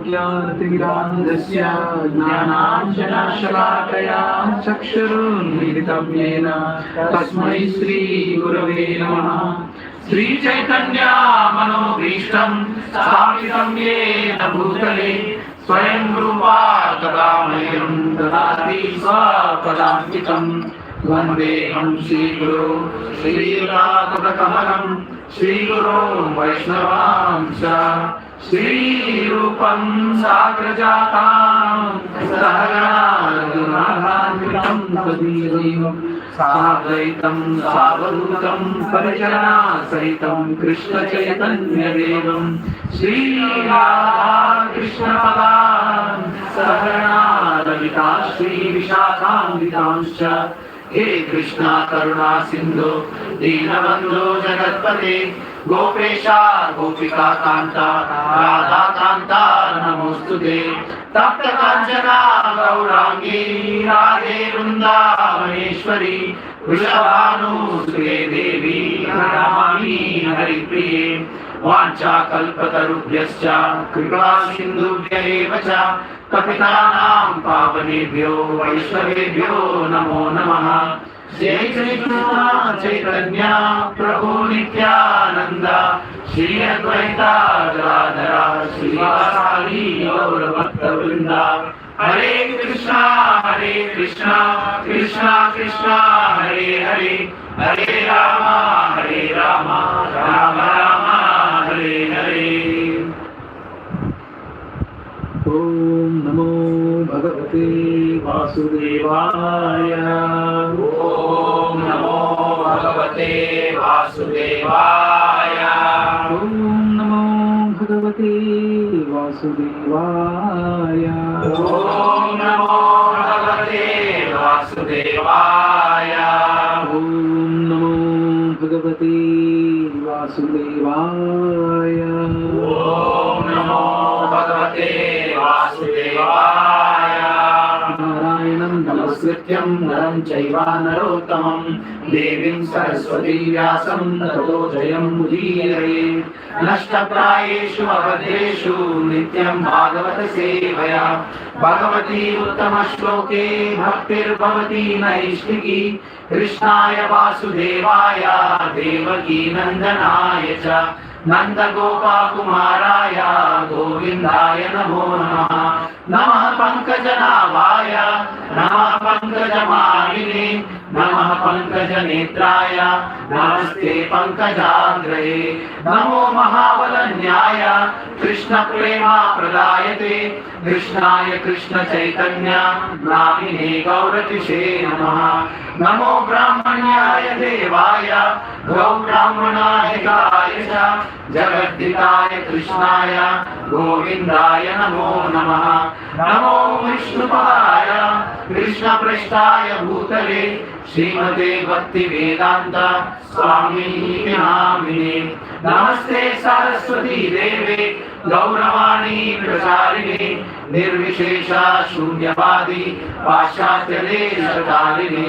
ज्ञानतिमिरान्धस्य ज्ञानाञ्जनशलाकया चक्षुरुन्मीलितं येन तस्मै श्रीगुरवे नमः। श्रीचैतन्यमनोभीष्टं स्थापितं येन भूतले स्वयं रूपा कदा मह्यं ददाति स्वपदान्तिकं। वन्देऽहं श्रीगुरो श्रीयुतापदकमलं श्रीगुरो वैष्णवांश्च श्रीरूपं साग्रजातां सहगणा रघुनाथान्वितं तदीयं साद्वैतं सावधूतं परिजनसहितं कृष्णचैतन्यदेवं श्रीराधाकृष्णपदां सहगणा ललिता श्रीविशाखान्वितांश्च। हे कृष्णा करुणा सिन्धु दीनबन्धो जगत्पते गोपेशा गोपिका कांता राधा कांता नमोस्तुते। तप्त कांचना गौरांगी राधे वृंदावनेश्वरी वृषभानुसुते देवी प्रणमामि हरिप्रिये। वाञ्छाकल्पतरुभ्यश्च कृपा सिन्धुभ्य एव च पतितानां पावनेभ्यो वैष्णवेभ्यो नमो नमः। जय कृष्ण चैतन्य प्रभु नित्यानंद श्री अद्वैता गदाधर श्रीवासादि गौर भक्तवृंद। हरे कृष्णा कृष्णा कृष्णा हरे हरे हरे राम राम राम हरे हरे। ओम नमो भगवते वासुदेवाय। ओम नमो भगवते वासुदेवाय। ओम नमो भगवते Vasudevaya. Om Namo Bhagavate Vasudevaya. Om Namo Bhagavate Vasudevaya. Om Namo Bhagavate Vasudevaya. Narayanam Namaskrityam Naram Chaiva Narottamam Devim Saraswati Vyasam Tato Jayam Mudire Nashtaprayeshu Avadeshu Nityam Bhagavata Sevaya Bhagavati Uttama Shloke Bhaktir Bhavati Naishtiki Krishnaya Vasudevaya Devaki Nandanaya Cha Nanda Gopa Kumaraya Govindaya Namo Namaha Namaha Pankajanavaya Namaha Pankajamāline Namaha Pankajanetraya Namaste Pankajagrahe Namo Mahavalanyaya Krishna Prema Pradayate Krishnaya Krishna Chaitanya Namine Gauratishe Namaha Namo Brahmanyaya Devaya Gau Brahmanaya Gayasha Jagaditaya Krishnaya Govindaya Namo Namaha Namo Vishnupadaya Krishna Prasthaya Bhutale Śrīmate Bhaktivedanta Swami Namine Namaste Saraswati Deve Gauravani Prasarine Nirvishesha Shunyavadi Paścatya Deshatarine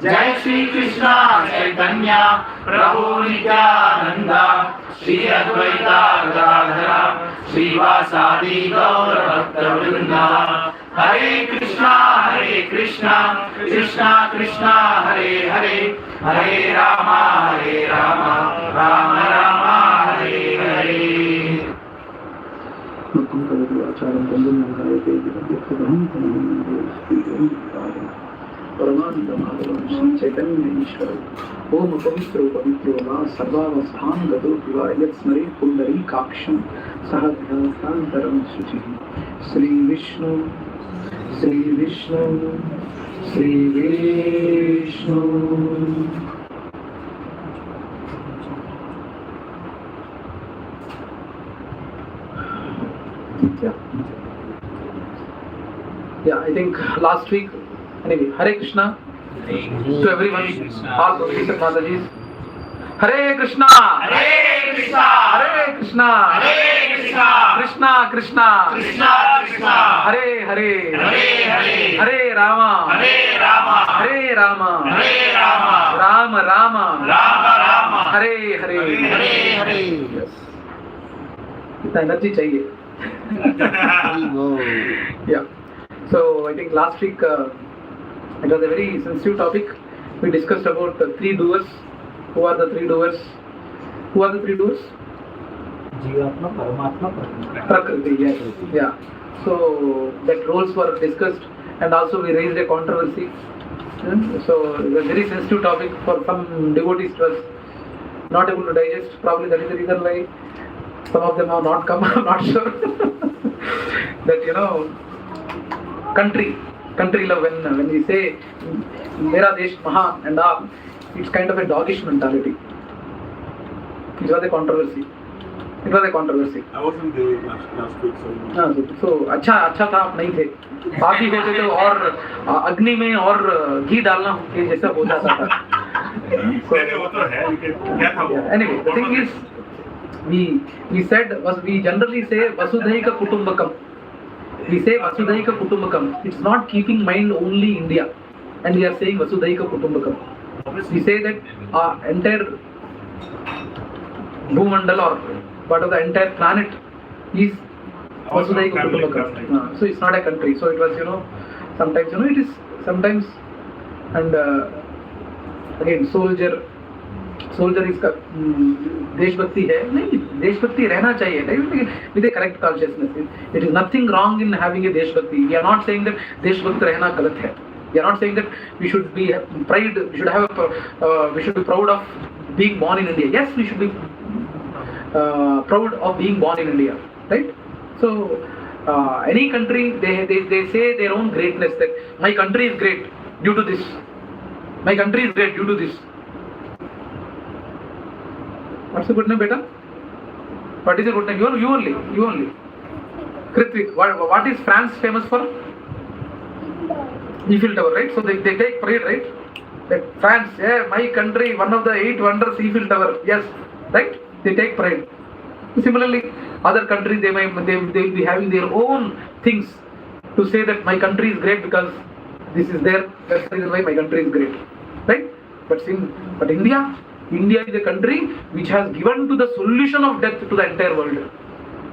Jai Śrī Krishna Caitanya Prabhu Nityananda Śrī Advaita Gadadhara Śrīvasadi Gaura Bhakta-vrinda Hare Krishna Krishna Krishna Hare Hare Hare Rama Rama Rama Hare Hare. Acharam Bandham Nagayate Vidyakadam Paramananda Madhavam Śrī Caitanya-caritāmṛta Om Pavitro Pavitro Va Sarvavasthan Gado Piva Yat Smare Pundari Kaksham Sahadhyatantaram Suchihi Śrī Vishnu Śrī Vishnu Śrī Vishnu. Yeah, I think last week, anyway, Hare Krishna to everyone, all Gauḍīya Mataji's. Hare Krishna, Hare Krishna, Hare Krishna, Hare Krishna, Krishna Krishna, Krishna Krishna, Hare Hare, Hare Hare, Hare Rama, Hare Rama, Hare Rama, Hare Rama, Rama Rama, Rama Rama, Hare Hare, Hare Hare. Yes. इतना energy चाहिए. Yeah. So I think last week it was a very sensitive topic. We discussed about the three doers. Who are the three doers? Who are the three doers? Jivatma, Paramatma, Prakriti. Yes. Yeah. So that roles were discussed, and also we raised a controversy. So it was a very sensitive topic for some devotees. Was not able to digest. Probably that is the reason why some of them have not come. I'm not sure. That country love, when we say Mera Desh Mahan and all, it's kind of a doggish mentality. It was a controversy. I wasn't there last week, so अच्छा था आप नहीं थे. बाकी होते तो और अग्नि में और घी डालना ये जैसा हो जाता था. Anyway, the thing is, we said, we generally say Vasudhaika Kutumbakam. We say Vasudhaika Kutumbakam. It's not keeping mind only India, and we are saying Vasudhaika Kutumbakam. We say that entire Bhumandala or part of the entire planet is Vasudhaika Kutumbakam. So it's not a country. So it was, sometimes, it is sometimes, and again, soldier इसका देशभक्ति है नहीं, देशभक्ति रहना चाहिए with a correct consciousness. It is nothing wrong in having a देशभक्ति. We are not saying that देशभक्त रहना गलत है. We are not saying that we should be proud of being born in India. Yes, we should be proud of being born in India, right? So any country, they say their own greatness, that my country is great due to this. My country is great due to this. What's the good name, beta? What is the good name? You only. Kritwik. What is France famous for? Eiffel Tower, right? So they take pride, right? That France, yeah, my country, one of the 8 wonders, Eiffel Tower. Yes, right? They take pride. Similarly, other countries they will be having their own things to say that my country is great because this is there. That's the reason why my country is great, right? But India is a country which has given to the solution of death to the entire world.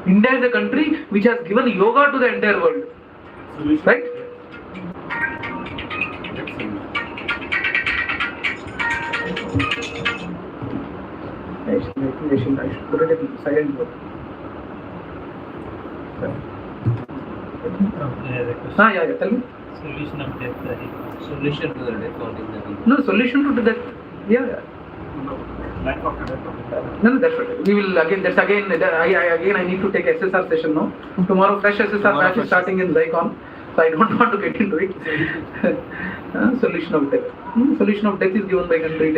India is a country which has given yoga to the entire world, right? I should put it in silent mode. Yeah, tell me. Solution of death. Solution to the death. No, solution to the death. Yeah. Life after death. No, that's right. We will again. I need to take SSR session now. Tomorrow, fresh SSR batch is starting in ISKCON, so I don't want to get into it. Solution of death. Solution of death is given by country.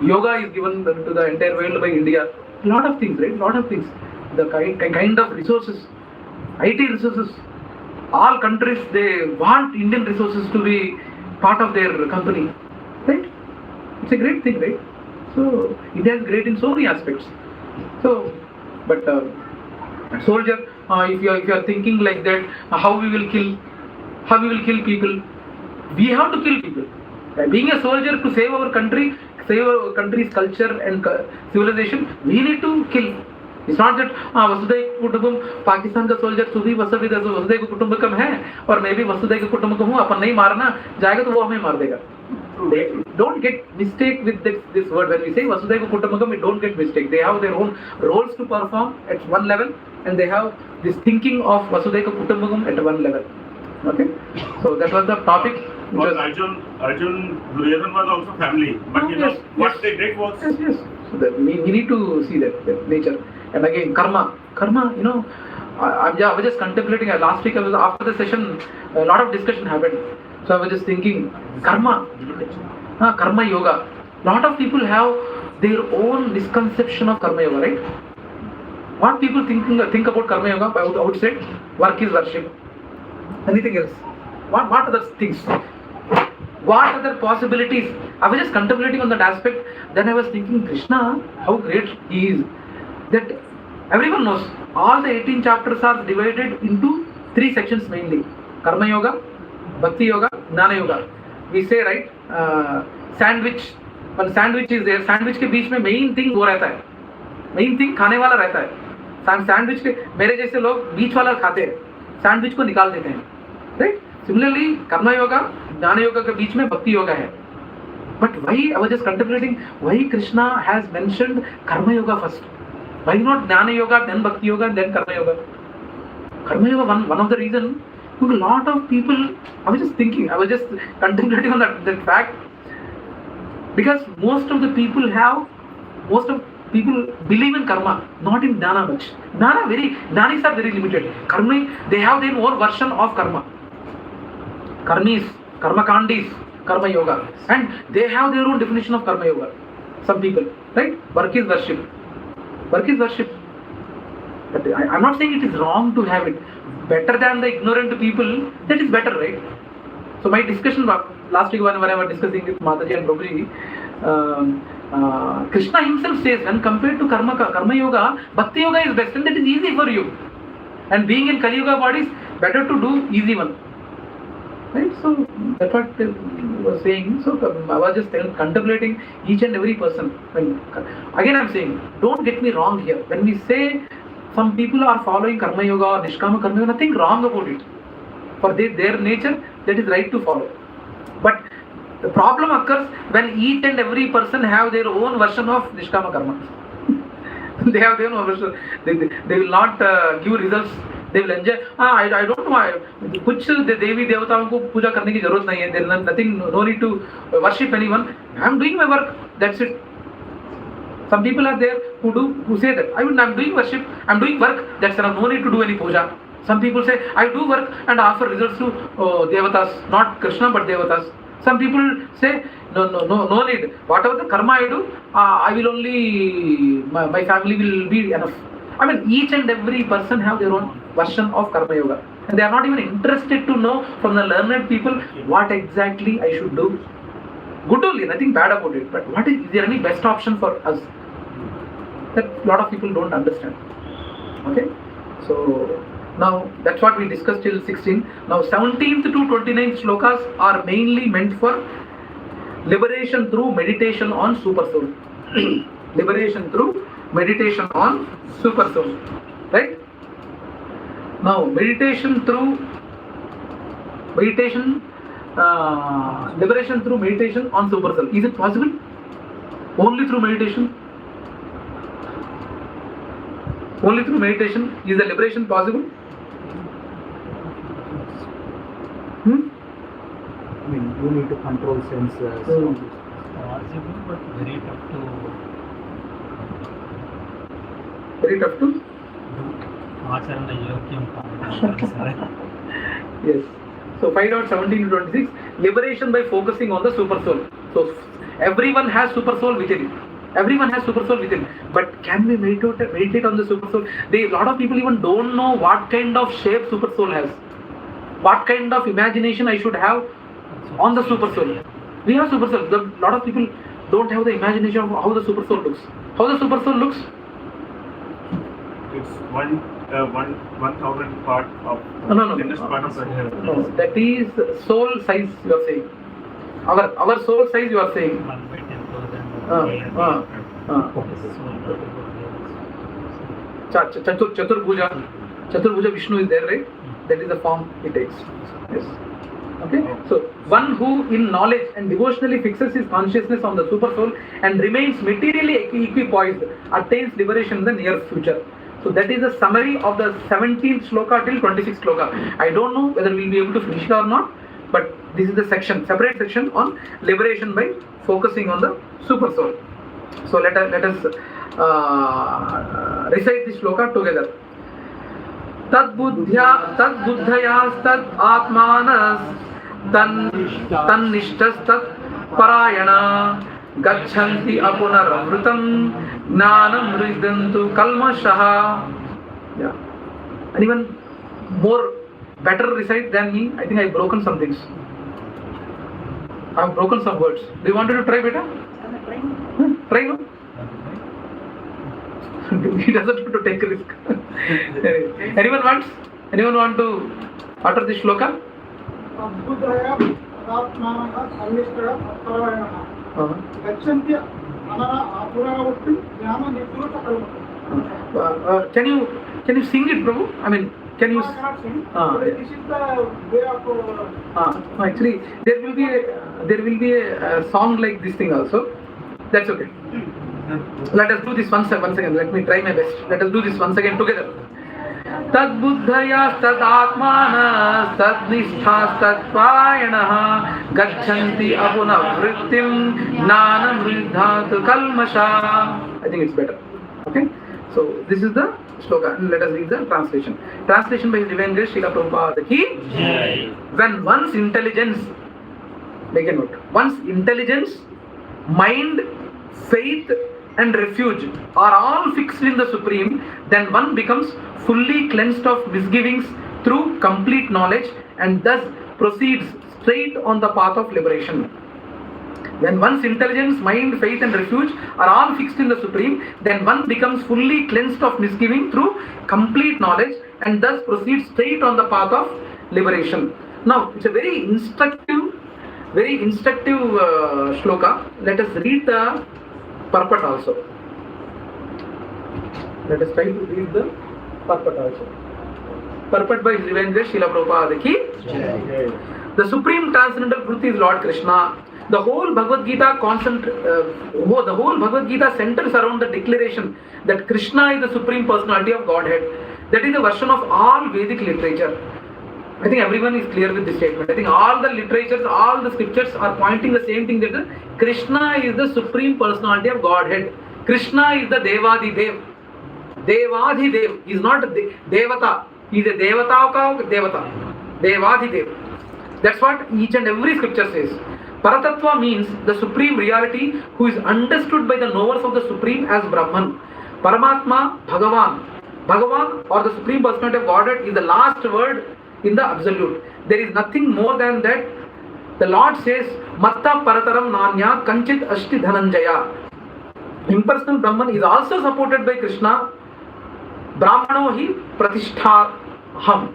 Yoga is given to the entire world by India. Lot of things, right? Lot of things. The kind of resources, IT resources. All countries they want Indian resources to be part of their company, right? It's a great thing, right? So India is great in so many aspects. So, but soldier, if you are thinking like that, how we will kill people? We have to kill people. Being a soldier to save our country, save our country's culture and civilization, we need to kill. It's not that वसुधैव कुटुंबकम पाकिस्तान का soldier सुधी वसुधैव कुटुंबकम है और मैं भी वसुधैव कुटुंबकम हूँ, अपन नहीं मारना जाएगा तो वो हमें मार देगा. Don't get mistake with this word. When we say Vasudhaiva Kutumbakam, we don't get mistake. They have their own roles to perform at one level, and they have this thinking of Vasudhaiva Kutumbakam at one level. Okay, so that was the topic. But Arjun Duryodhan was also family, but yes, what they did was yes. So that we need to see that nature. And again, karma. I was just contemplating. Last week, after the session, a lot of discussion happened. So I was just thinking, karma yoga. Lot of people have their own misconception of karma yoga, right? What people think about karma yoga outside? Work is worship. Anything else? What other things? What other possibilities? I was just contemplating on that aspect. Then I was thinking, Krishna, how great he is. That everyone knows. All the 18 chapters are divided into 3 sections mainly. Karma yoga, bhakti yoga, jnana yoga. We say, right, sandwich. When sandwich is there, sandwich के बीच में main thing वो रहता है. Main thing खाने वाला रहता है. Sandwich के मेरे जैसे लोग बीच वाला खाते हैं. Sandwich को निकाल देते हैं. Right? Similarly, karma yoga, jnana yoga के बीच में bhakti yoga है. But why, I was just contemplating, why Krishna has mentioned karma yoga first? Why not jnana yoga, then bhakti yoga, then karma yoga? Karma yoga, one of the reasons, a lot of people, I was just contemplating on that fact, because most of people believe in karma, not in jnana much. Jnanis are very limited. Karma, they have their own version of karma. Karmis, karma kandis, karma yoga, and they have their own definition of karma yoga. Some people, right? Work is worship. But I'm not saying it is wrong to have it. Better than the ignorant people, that is better, right? So my discussion last week when I was discussing with Mataji and Prabhuji, Krishna himself says, when compared to karma yoga, bhakti yoga is best, and that is easy for you. And being in Kali Yuga bodies, better to do easy one. Right? So that's what I was saying. So I was just contemplating each and every person. Again I'm saying, don't get me wrong here. When we say some people are following karma yoga or nishkama karma yoga, nothing wrong about it. For their nature, that is right to follow. But the problem occurs when each and every person have their own version of nishkama karma. They have their own version. They will not give results. They will enjoy. I don't know. कुछ देवी देवताओं को पूजा करने की जरूरत नहीं है. There is nothing, no need to worship anyone. I am doing my work. That's it. Some people are there who say that I'm doing worship. I'm doing work. That's enough. No need to do any puja. Some people say I do work and offer results to devatas, not Krishna but devatas. Some people say no need. Whatever the karma I do, I will only my family will be enough. I mean, each and every person have their own version of Karma Yoga. And they are not even interested to know from the learned people what exactly I should do. Good only, nothing bad about it. But is there any best option for us? That a lot of people don't understand. Okay? So now that's what we discussed till 16. Now 17th to 29th shlokas are mainly meant for liberation through meditation on Super Soul. Liberation through meditation on Super Soul. Right? Now liberation through meditation on Super Soul. Is it possible? Only through meditation? Only through meditation is the liberation possible? I mean, you need to control senses. Possible, but very tough to do. Acharana yogyam. Yes. So find out 17 to 26. Liberation by focusing on the Super Soul. So everyone has Super Soul within. Everyone has Super Soul within. But can we meditate on the Super Soul? A lot of people even don't know what kind of shape Super Soul has. What kind of imagination I should have on the Super Soul. We have Super Soul. A lot of people don't have the imagination of how the Super Soul looks. How the Super Soul looks? It's 1,000 part of thinnest part of the hair. No, that is soul size you are saying. Our soul size you are saying. 1 by 10,000. Chaturbhuja Vishnu is there, right? That is the form he takes. Yes. Okay. So one who in knowledge and devotionally fixes his consciousness on the Super Soul and remains materially equipoised attains liberation in the near future. So that is the summary of the 17th shloka till 26th shloka. I don't know whether we will be able to finish it or not, but this is the section, separate section on liberation by focusing on the Super Soul. So let us recite this shloka together. Tad buddhya tad atmanas tan nishtas tad parayana gachanti apunaramrutam gnanam ridantu kalmashaha. Yeah. Anyone more better recite than me? I think I've broken some things. I've broken some words. Do you want to try, beta? Try, no? He doesn't want to take a risk. Anyone want to utter this shloka? Can you sing it, Prabhu? I mean, can you? I cannot sing. This is the way of. Actually, there will be a song like this thing also. That's okay. Let us do this once again. Let me try my best. Let us do this once again together. Tad buddhaya tad atmanas tad nisthas tad payanaha gachanti apuna vrittim gnanam riddhatu kalmasha. I think it's better. Okay. So this is the shloka. Let us read the translation. Translation by His Divine Grace Śrīla Prabhupāda ki. When one's intelligence, make a note. One's intelligence, mind, faith and refuge are all fixed in the Supreme, then one becomes fully cleansed of misgivings through complete knowledge and thus proceeds straight on the path of liberation. When one's intelligence, mind, faith and refuge are all fixed in the Supreme, then one becomes fully cleansed of misgiving through complete knowledge and thus proceeds straight on the path of liberation. Now, it's a very instructive shloka. Let us read the purport also. Let us try to read the purport also. Purport by His Divine Grace Śrīla Prabhupāda ki. The Supreme Transcendental Truth is Lord Krishna. The whole Bhagavad Gītā centers around the declaration that Krishna is the Supreme Personality of Godhead. That is the version of all Vedic literature. I think everyone is clear with this statement. I think all the literatures, all the scriptures are pointing the same thing, that Krishna is the Supreme Personality of Godhead. Krishna is the Devadi-Dev. Devadi-Dev is not a Devata. He is a Devata ka Devata. Devadi-Dev. That's what each and every scripture says. Paratattva means the Supreme Reality who is understood by the knowers of the Supreme as Brahman. Paramatma, Bhagavan, Bhagavan or the Supreme Personality of Godhead is the last word in the absolute. There is nothing more than that. The Lord says, Matta Parataram Nanya Kanchit Ashti Dhananjaya. Impersonal Brahman is also supported by Krishna. Brahmano hi Pratisthaham.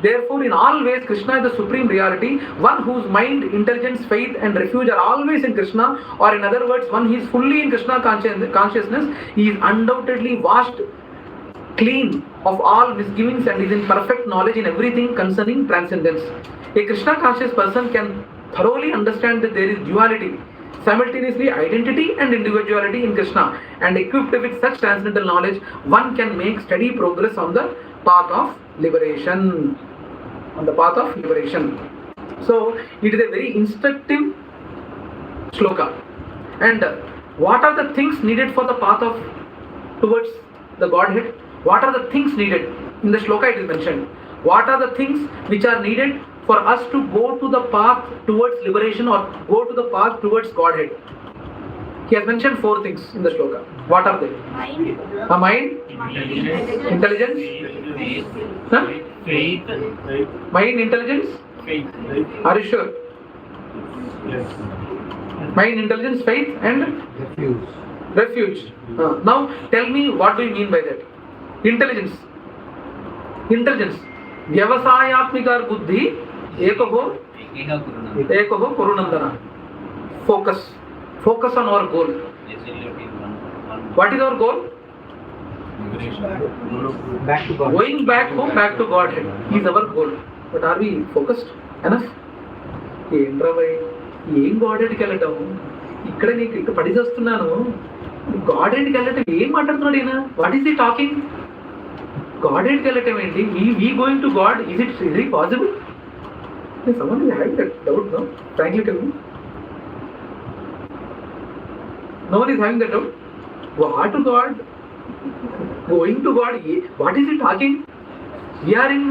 Therefore, in all ways, Krishna is the supreme reality, one whose mind, intelligence, faith and refuge are always in Krishna, or in other words, one who is fully in Krishna consciousness, he is undoubtedly washed clean of all misgivings and is in perfect knowledge in everything concerning transcendence. A Krishna conscious person can thoroughly understand that there is duality, simultaneously identity and individuality in Krishna, and equipped with such transcendental knowledge, one can make steady progress on the path of liberation. So it is a very instructive shloka. And what are the things needed for the path towards the Godhead? What are the things needed? In the shloka it is mentioned. What are the things which are needed for us to go to the path towards liberation or go to the path towards Godhead? He has mentioned 4 things in the shloka. What are they? Mind, intelligence, Faith. Mind, intelligence, Faith. are you sure? Yes. Mind, intelligence, faith and refuge. Now tell me, what do you mean by that? Intelligence. Vyavasayatmika buddhi ekaho kurunandana. Focus on our goal. What is our goal? Back to God. Going back home, back to Godhead is our goal. But are we focused enough? ఏం గాడెడ్కి వెళ్ళటం? ఇక్కడ నీకు ఇక్కడ పడిచేస్తున్నాను. గాడెడ్కి వెళ్ళటం ఏం మాట్లాడుతున్నాడు ఈయన? What is ఈ టాకింగ్? గాడెడ్కి వెళ్ళటం ఏంటి? we going to God, is it really possible? Someone is having that doubt, no? Frankly tell me. No one is having that doubt. What to God? Going to God, what is he talking? We are in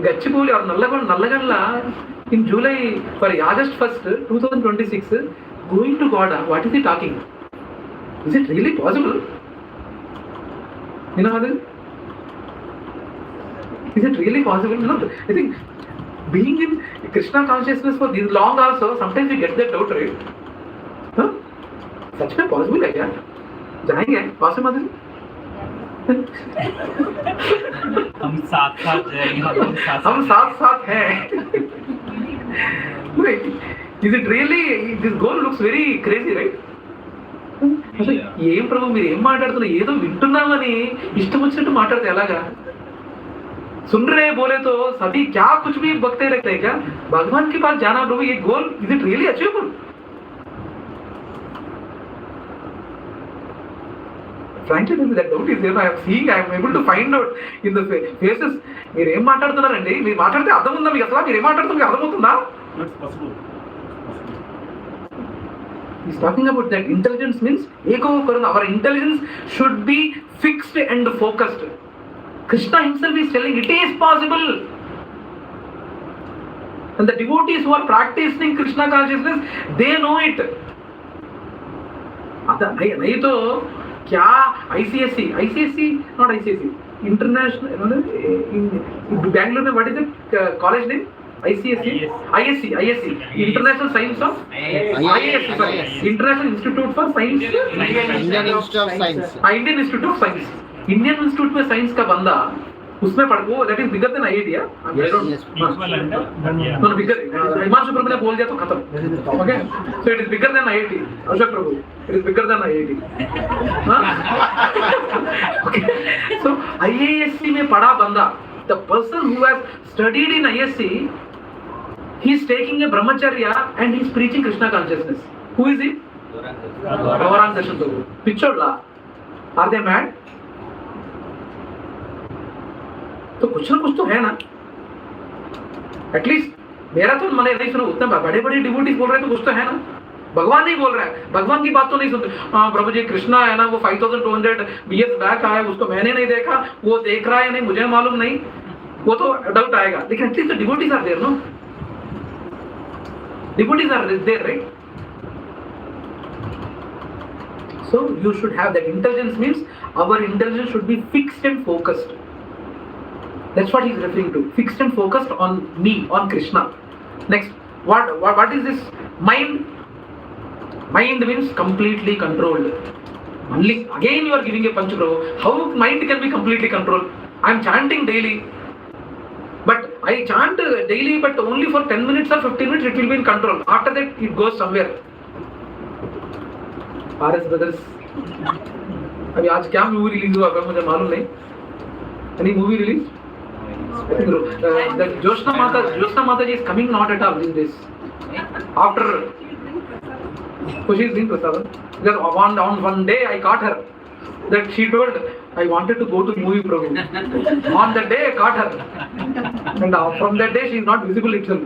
Gachibowli or Nallagalla in July for August 1st, 2026. Going to God, what is he talking? Is it really possible? You know how this? Is it really possible? No, I think being in Krishna consciousness for this long also, sometimes we get that doubt, right? Huh? Such में possible है क्या? जाएंगे? possible मतलब? हम साथ जाएंगे. हम साथ हैं. Wait, is it really? This goal looks very crazy, right? ఏం ప్రభు మీరు ఏం మాట్లాడుతున్నారు? ఏదో వింటున్నామని ఇష్టం వచ్చినట్టు మాట్లాడితే ఎలాగా? सुन रहे बोले तो सभी क्या कुछ भी बकते रहते हैं क्या? भगवान के पास जाना प्रभु, ये goal is it really achievable? Frankly, that doubt is there. I am seeing, I am able to find out in the faces. మీరు ఏం మాట్లాడుతున్నారండి? మీరు మాట్లాడితే అర్థం ఉందా మీకు? అసలు మీరు ఏం మాట్లాడుతున్నారు అర్థమవుతుందా? That's possible. He's talking about that intelligence means eko karuna. Our intelligence should be fixed and focused. Krishna himself is telling it is possible. And the devotees who are practicing Krishna consciousness, they know it. नहीं तो क्या ICSC not ICSC, international Bangalore में what is it college name? ISC, International Science of IISc, sorry, International Institute for Science, Indian Institute of Science. Indian Institute of Science. Indian Institute में science का बंदा उसमें पढ़ वो that is bigger than IIT, yeah? Yes. No, bigger. Himanshu प्रभु ने बोल दिया तो खत्म. Okay, so it is bigger than IIT. Ashok Prabhu, it is bigger than IIT. Okay, so IISc में पढ़ा बंदा, the person who has studied in ISC, he is taking a brahmacharya and he is preaching Krishna consciousness. Who is he? Gaurang Darshan Prabhu. Pichodla. Are they mad? तो कुछ ना कुछ तो है ना. एटलीस्ट मेरा तो मैंने नहीं सुना, उतना बड़े बड़े डिवोटीज बोल रहे हैं तो कुछ तो है ना. भगवान नहीं बोल रहा है, भगवान की बात तो नहीं सुनते. प्रभु जी कृष्णा है ना, वो 5200 years बैक आया, उसको मैंने नहीं देखा, वो देख रहा है नहीं मुझे मालूम नहीं, वो तो डाउट आएगा. लेकिन at least devotees are there, no? Devotees are there, right? So you should have that intelligence, means our intelligence should be fixed and focused. That's what he's referring to. Fixed and focused on me, on Krishna. Next, what is this mind? Mind means completely controlled. Only again you are giving a punch, bro. How mind can be completely controlled? I am chanting daily. But I chant daily, but only for 10 minutes or 15 minutes it will be in control. After that it goes somewhere. RS brothers. अभी आज क्या movie release हुआ क्या मुझे मालूम नहीं. Any movie release? The Jyotsna Mata ji is coming not at all these days. After she is doing prasadam. Because on one day I caught her. That she told, I wanted to go to movie Prabhu. On that day I caught her. And from that day she is not visible itself.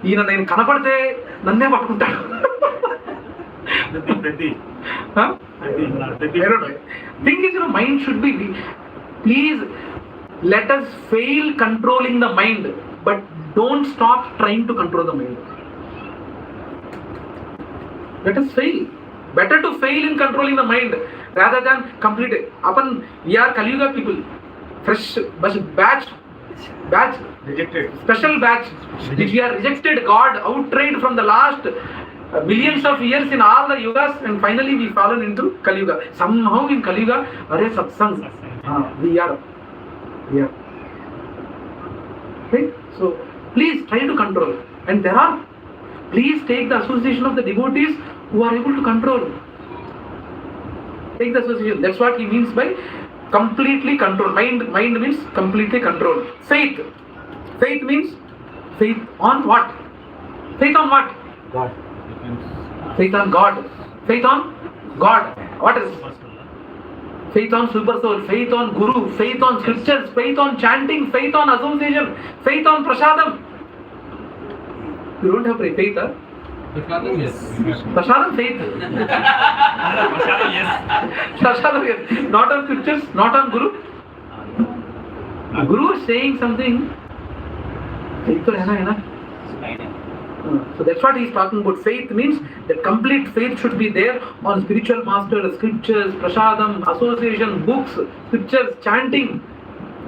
ఈయన నేను కనపడితే నన్నే పట్టుకుంటాడు. Thing is, mind should be. Please let us fail controlling the mind, but don't stop trying to control the mind. Let us fail. Better to fail in controlling the mind rather than complete it. We are Kali Yuga people. Fresh batch, Rejected. special batch, which we are rejected God outright from the last millions of years in all the yugas, and finally we fallen into Kali Yuga. Somehow in Kali Yuga, satsangs. We are. Right? So please try to control. And please take the association of the devotees who are able to control. Take the association. That's what he means by completely control. Mind means completely control. Faith. Faith means faith on what? Faith on what? God. Faith on God. Faith on God. What is? Faith on super soul. Faith on Guru. Faith on scriptures. Faith on chanting. Faith on association. Faith on prasadam. You don't have faith, huh? Prasadam, yes. Prasadam, faith. Prasadam, yes. Prasadam, yes. Not on scriptures, not on Guru. Guru is saying something. Faith to rehna hai na. So that's what he is talking about. Faith means that complete faith should be there on spiritual master, scriptures, prasadam, association, books, scriptures, chanting,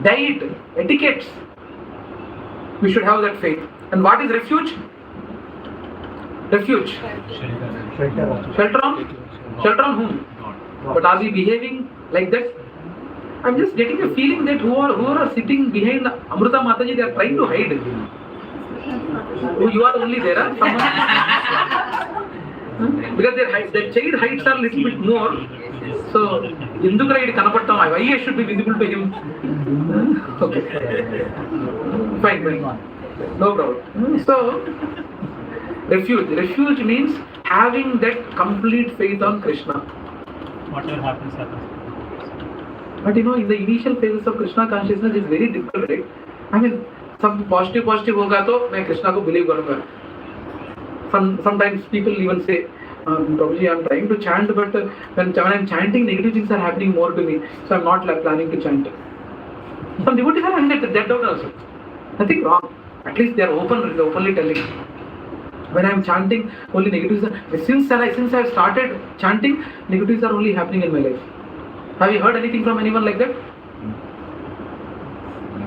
diet, etiquettes. We should have that faith. And what is refuge? Refuge. Shelter on whom? But are we behaving like that? I'm just getting a feeling that who are sitting behind Amrita Mataji, they are trying to hide. Oh, you are only there, huh? Because their child heights are a little bit more. So, Indukra Kanapatam, why I should be visible to him? Okay. Fine. No problem. So, refuge. Refuge means having that complete faith on Krishna. Whatever happens. But in the initial phases of Krishna consciousness is very difficult, right? I mean, some positive होगा तो मैं कृष्णा को believe करूँगा. Sometimes people even say, Prabhuji, I'm trying to chant, but when I'm chanting, negative things are happening more to me, so I'm not planning to chant. Some devotees are having that doubt also. Nothing wrong. At least they are openly telling. When I'm chanting, only negatives are. Since I've started chanting, negatives are only happening in my life. Have you heard anything from anyone like that?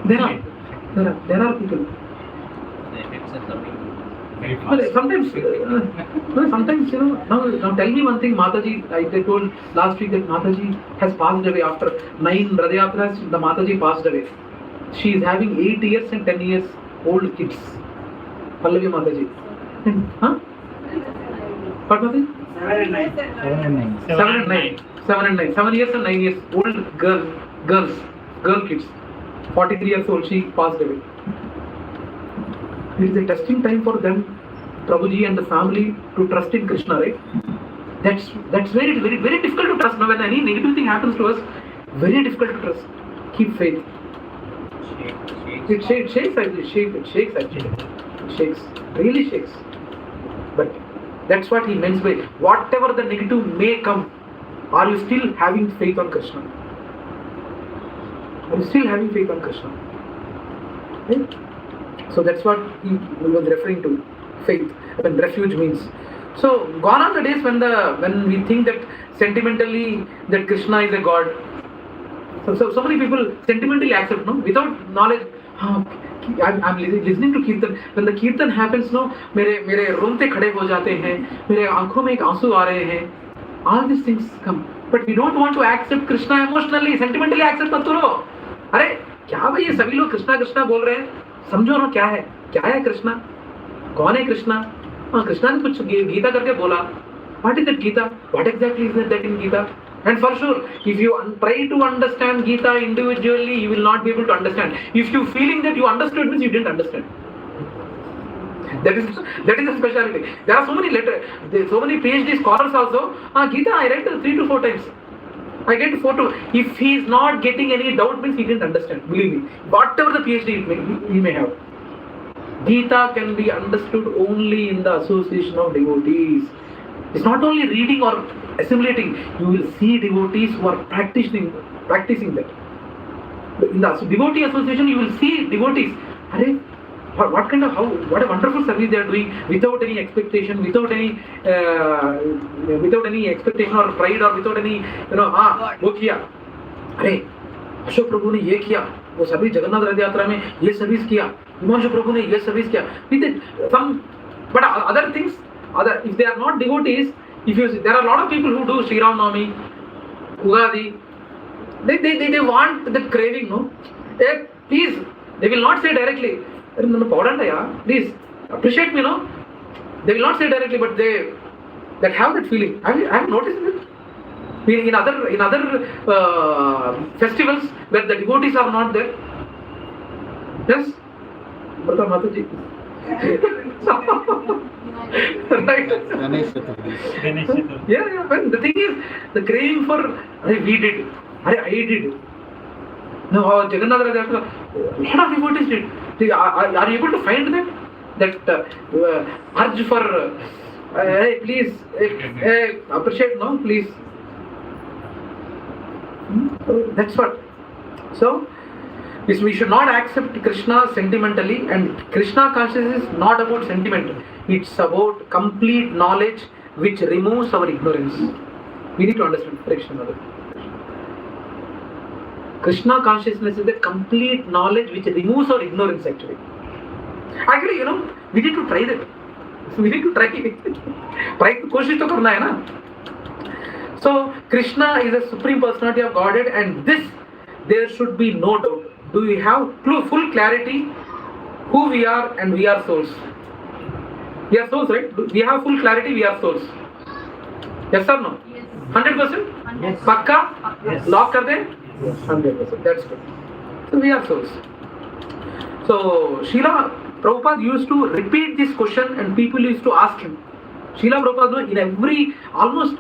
There are people. Well, sometimes, now tell me one thing, Mataji, I told last week that Mataji has passed away after 9 Radhayatras, the Mataji passed away. She is having 8 years and 10 years old kids. Pallavi Mataji. Huh? What Mataji? 7 and 9. 7 and 9. 7 years and 9 years old girl kids. 43 years old, she passed away. It is a testing time for them, Prabhuji and the family, to trust in Krishna, right? That's very, very, very difficult to trust. Now, when any negative thing happens to us, very difficult to trust. Keep faith. It shakes actually. It shakes. Really shakes. But that's what he means by whatever the negative may come, are you still having faith on Krishna? Are you still having faith on Krishna? Right? So that's what he was referring to, faith, when refuge means. So gone are the days when we think that sentimentally that Krishna is a god. So many people sentimentally accept, no, without knowledge. I'm listening to kirtan. When the kirtan happens, no, मेरे रोंगटे खड़े हो जाते हैं, मेरे आंखों में एक आंसू आ रहे हैं. All these things come, but we don't want to accept Krishna emotionally, sentimentally accept मत करो. अरे क्या भाई ये सभी लोग कृष्णा कृष्णा बोल रहे हैं, समझो ना क्या है कृष्णा, कौन है कृष्णा? हाँ, कृष्णा ने कुछ गीता करके बोला. What is that Gita? What exactly is that in Gita? And for sure, if you try to understand Gita individually, you will not be able to understand. If you feeling that you understood, means you didn't understand. That is a speciality. There are so many PhD scholars also. Gita I read 3 to 4 times. I get 4 to. If he is not getting any doubt, means he didn't understand. Believe me, whatever the PhD he may have, Gita can be understood only in the association of devotees. It's not only reading or assimilating. You will see devotees who are practicing that. In the devotee association, you will see devotees. What a wonderful service they are doing without any expectation, without any expectation or pride, or without any वो किया. अरे अशोक प्रभु ने ये किया, वो सभी जगन्नाथ रथ यात्रा में ये सर्विस किया, हिमांशु प्रभु ने ये सर्विस किया. With some, but other things. If they are not devotees, if you see, there are a lot of people who do Śrī Ram Navami, Ugadi, they want that craving, no? Please, they will not say directly, please appreciate me, no? They will not say directly, but they have that feeling. I have noticed it. In other festivals where the devotees are not there. Yes? Brother Mataji. Right? Yeah. But the thing is, the craving for we did, I did. No, Jagannath Rath Yatra, a lot of devotees did. Are you able to find that urge for hey, please, appreciate, no, please. That's what. So we should not accept Krishna sentimentally, and Krishna consciousness is not about sentiment. It's about complete knowledge which removes our ignorance. We need to understand. Krishna consciousness is the complete knowledge which removes our ignorance actually. Actually, we need to try that. We need to try it. Koshish to karna hai na. So Krishna is a supreme personality of Godhead, and this there should be no doubt. Do we have full clarity who we are, and we are souls? We are souls, right? We have full clarity, we are souls. Yes or no? Yes. 100%? Yes. Pakka? Yes. Lock kar de? Yes. 100%. That's good. So we are souls. So Śrīla Prabhupada used to repeat this question, and people used to ask him. Śrīla Prabhupada, in almost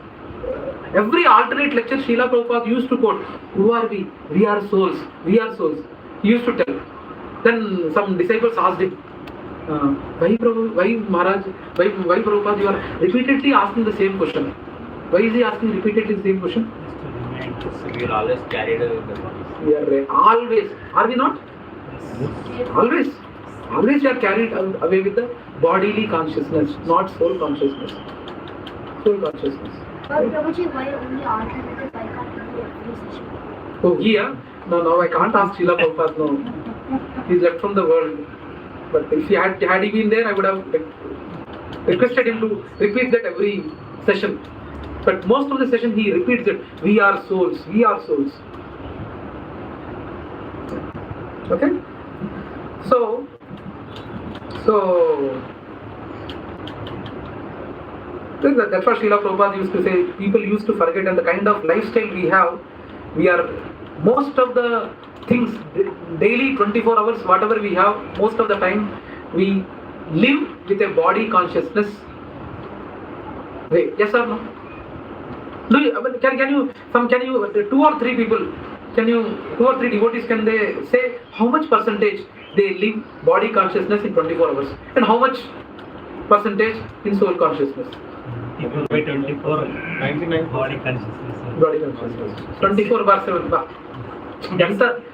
every alternate lecture, Śrīla Prabhupada used to quote, who are we? We are souls. We are souls. He used to tell. Then some disciples asked him, why Maharaj, why Prabhupada, you are repeatedly asking the same question? Why is he asking repeatedly the same question? We are always carried away with the bodies. We are always. Are we not? Always. Always we are carried away with the bodily consciousness, not soul consciousness. Soul consciousness. But Prabhuji, why only alternatives? I can't do every session. Oh, here? No, I can't ask Śrīla Prabhupada, no. He's left from the world. But if he had he been there, I would have requested him to repeat that every session. But most of the session he repeats it. We are souls. We are souls. Okay? So that's what Śrīla Prabhupada used to say. People used to forget, and the kind of lifestyle we are most of the things daily 24 hours, whatever we have, most of the time we live with a body consciousness. Wait, yes or no? Can you 2 or 3 people, 2 or 3 devotees, can they say how much percentage they live body consciousness in 24 hours and how much percentage in soul consciousness? People by 24, 99 body consciousness. Body consciousness. 24/7.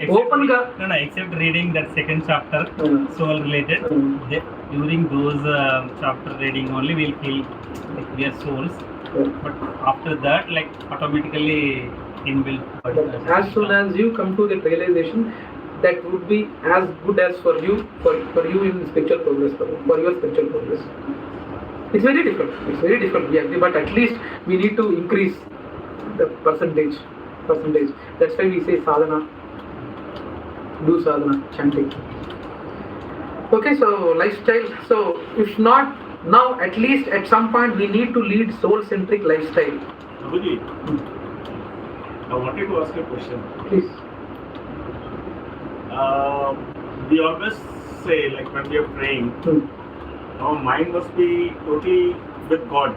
Open ga. No, except reading that second chapter, soul related. Mm. During those chapter reading only, we'll feel like we are souls. Yeah. But after that, like automatically inbuilt. But as soon as you come to that realization, that would be as good as for you in spiritual progress, for your spiritual progress. It's very difficult. We agree, but at least we need to increase the percentage. That's why we say sadhana, do sadhana, chanting. Okay, so lifestyle. So if not now, at least at some point we need to lead soul-centric lifestyle. Prabhuji, I wanted to ask a question. Please. We always say, like when we are praying, our mind must be totally with God.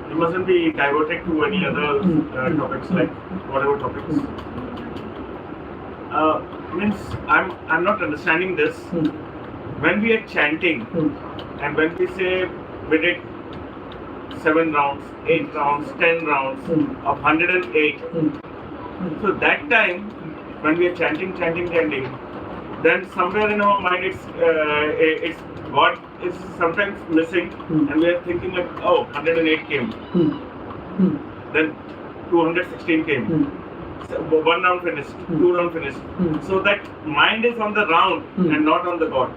We mustn't be diverted to any other topics, like whatever topics. Means I'm not understanding this. When we are chanting and when we say we did 7 rounds, 8 rounds, 10 rounds of 108, so that time when we are chanting, then somewhere in our mind it's God is sometimes missing, and we are thinking like, oh, 108 came, then 216 came. So 1 round finished, 2 round finished. So that mind is on the round and not on the God.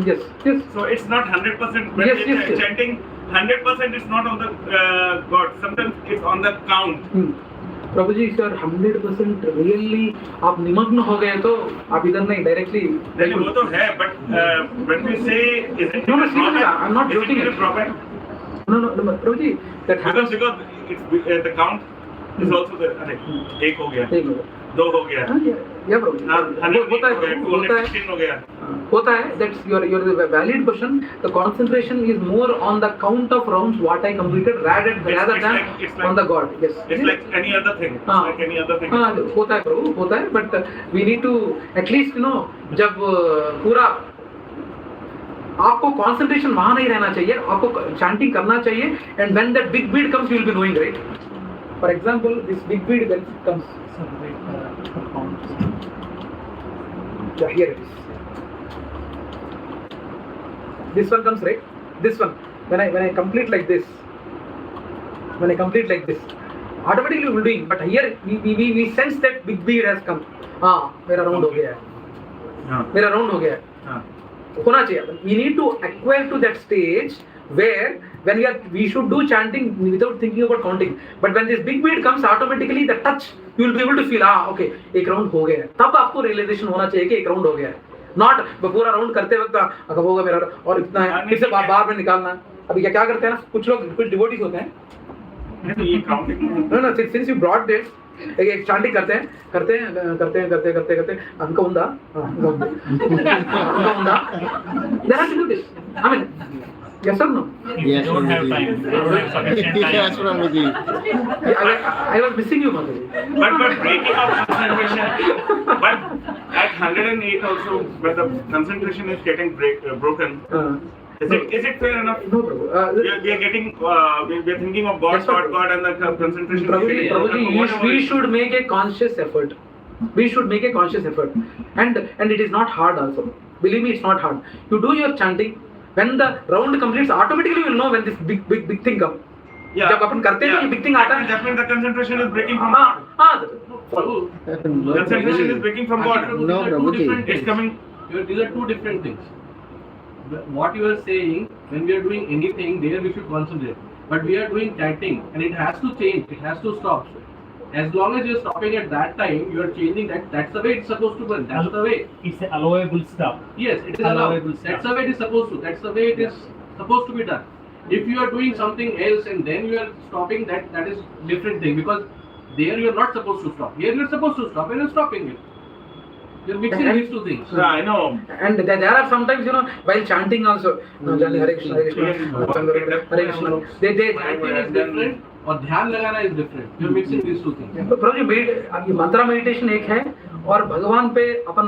Yes. So it's not 100%. When we are chanting, 100% is not on the God. Sometimes it's on the count. Prabhu ji sir 100% really आप निमग्न हो गए तो आप इधर नहीं directly नहीं वो तो है but when we say isn't no I'm not joking it proper no Prabhu ji that because it's the count is also the अरे 1 हो गया 2 हो गया या प्रभु होता है that's your valid question. The concentration is more on the count of rounds what I completed rather than on the God. Yes, it's like any other thing. होता है प्रभु होता है but we need to at least जब पूरा आपको concentration वहाँ नहीं रहना चाहिए, आपको chanting करना चाहिए, and when that big beat comes you will be knowing, right? For example, this big beat when it comes. Yeah, here it is. This one comes, right? This one. When I complete like this, automatically we will doing. But here we sense that big beat has come. मेरा round हो गया है. मेरा round हो गया है. होना चाहिए. We need to acquire to that stage where when we should do chanting without thinking about counting. But when this big beat comes, automatically the touch you will be able to feel okay एक round हो गया है. तब आपको realization होना चाहिए कि एक round हो गया है. Not पूरा round करते वक्त अगर होगा मेरा और इतना है फिर से बार में निकालना. अभी क्या करते हैं ना कुछ लोग कुछ devotees होते हैं. No, since you brought this एक chanting करते हैं अंका उंदा there has to do this. I mean yes or no? Yes, Don't have time. Don't have sufficient time. Yes, Prabhuji. I was missing you, Mataji. But breaking of concentration. But at 108 also, when the concentration is getting broken, is it fair enough? No, Prabhu. We are getting, we are thinking of God, and the concentration. Prabhuji, we should make a conscious effort. And it is not hard also. Believe me, it's not hard. You do your chanting. When the round completes, automatically you will know when this big thing comes. जब अपन करते हैं तो ये big thing आता है. That means the concentration is breaking from God. Concentration is breaking from God. No, Prabhuji. It's coming. These are two different things. What you are saying, when we are doing anything, there we should concentrate. But we are doing chanting, and it has to change. It has to stop. As long as you are stopping at that time, you are changing that. That's the way it's supposed to be. That's the way. It's an allowable stuff. Yes, it is allowable. That's the way it is supposed to. That's the way it is supposed to be done. If you are doing something else and then you are stopping, that is different thing, because there you are not supposed to stop. Here you are supposed to stop and you are stopping it. You are mixing these two things. Yeah, I know. And there are sometimes, while chanting also, Hare Krishna, Hare Krishna, Hare Krishna. Chanting is different और ध्यान लगाना is different. You are mixing these two things. Prabhu Mantra meditation एक है और भगवान पे अपन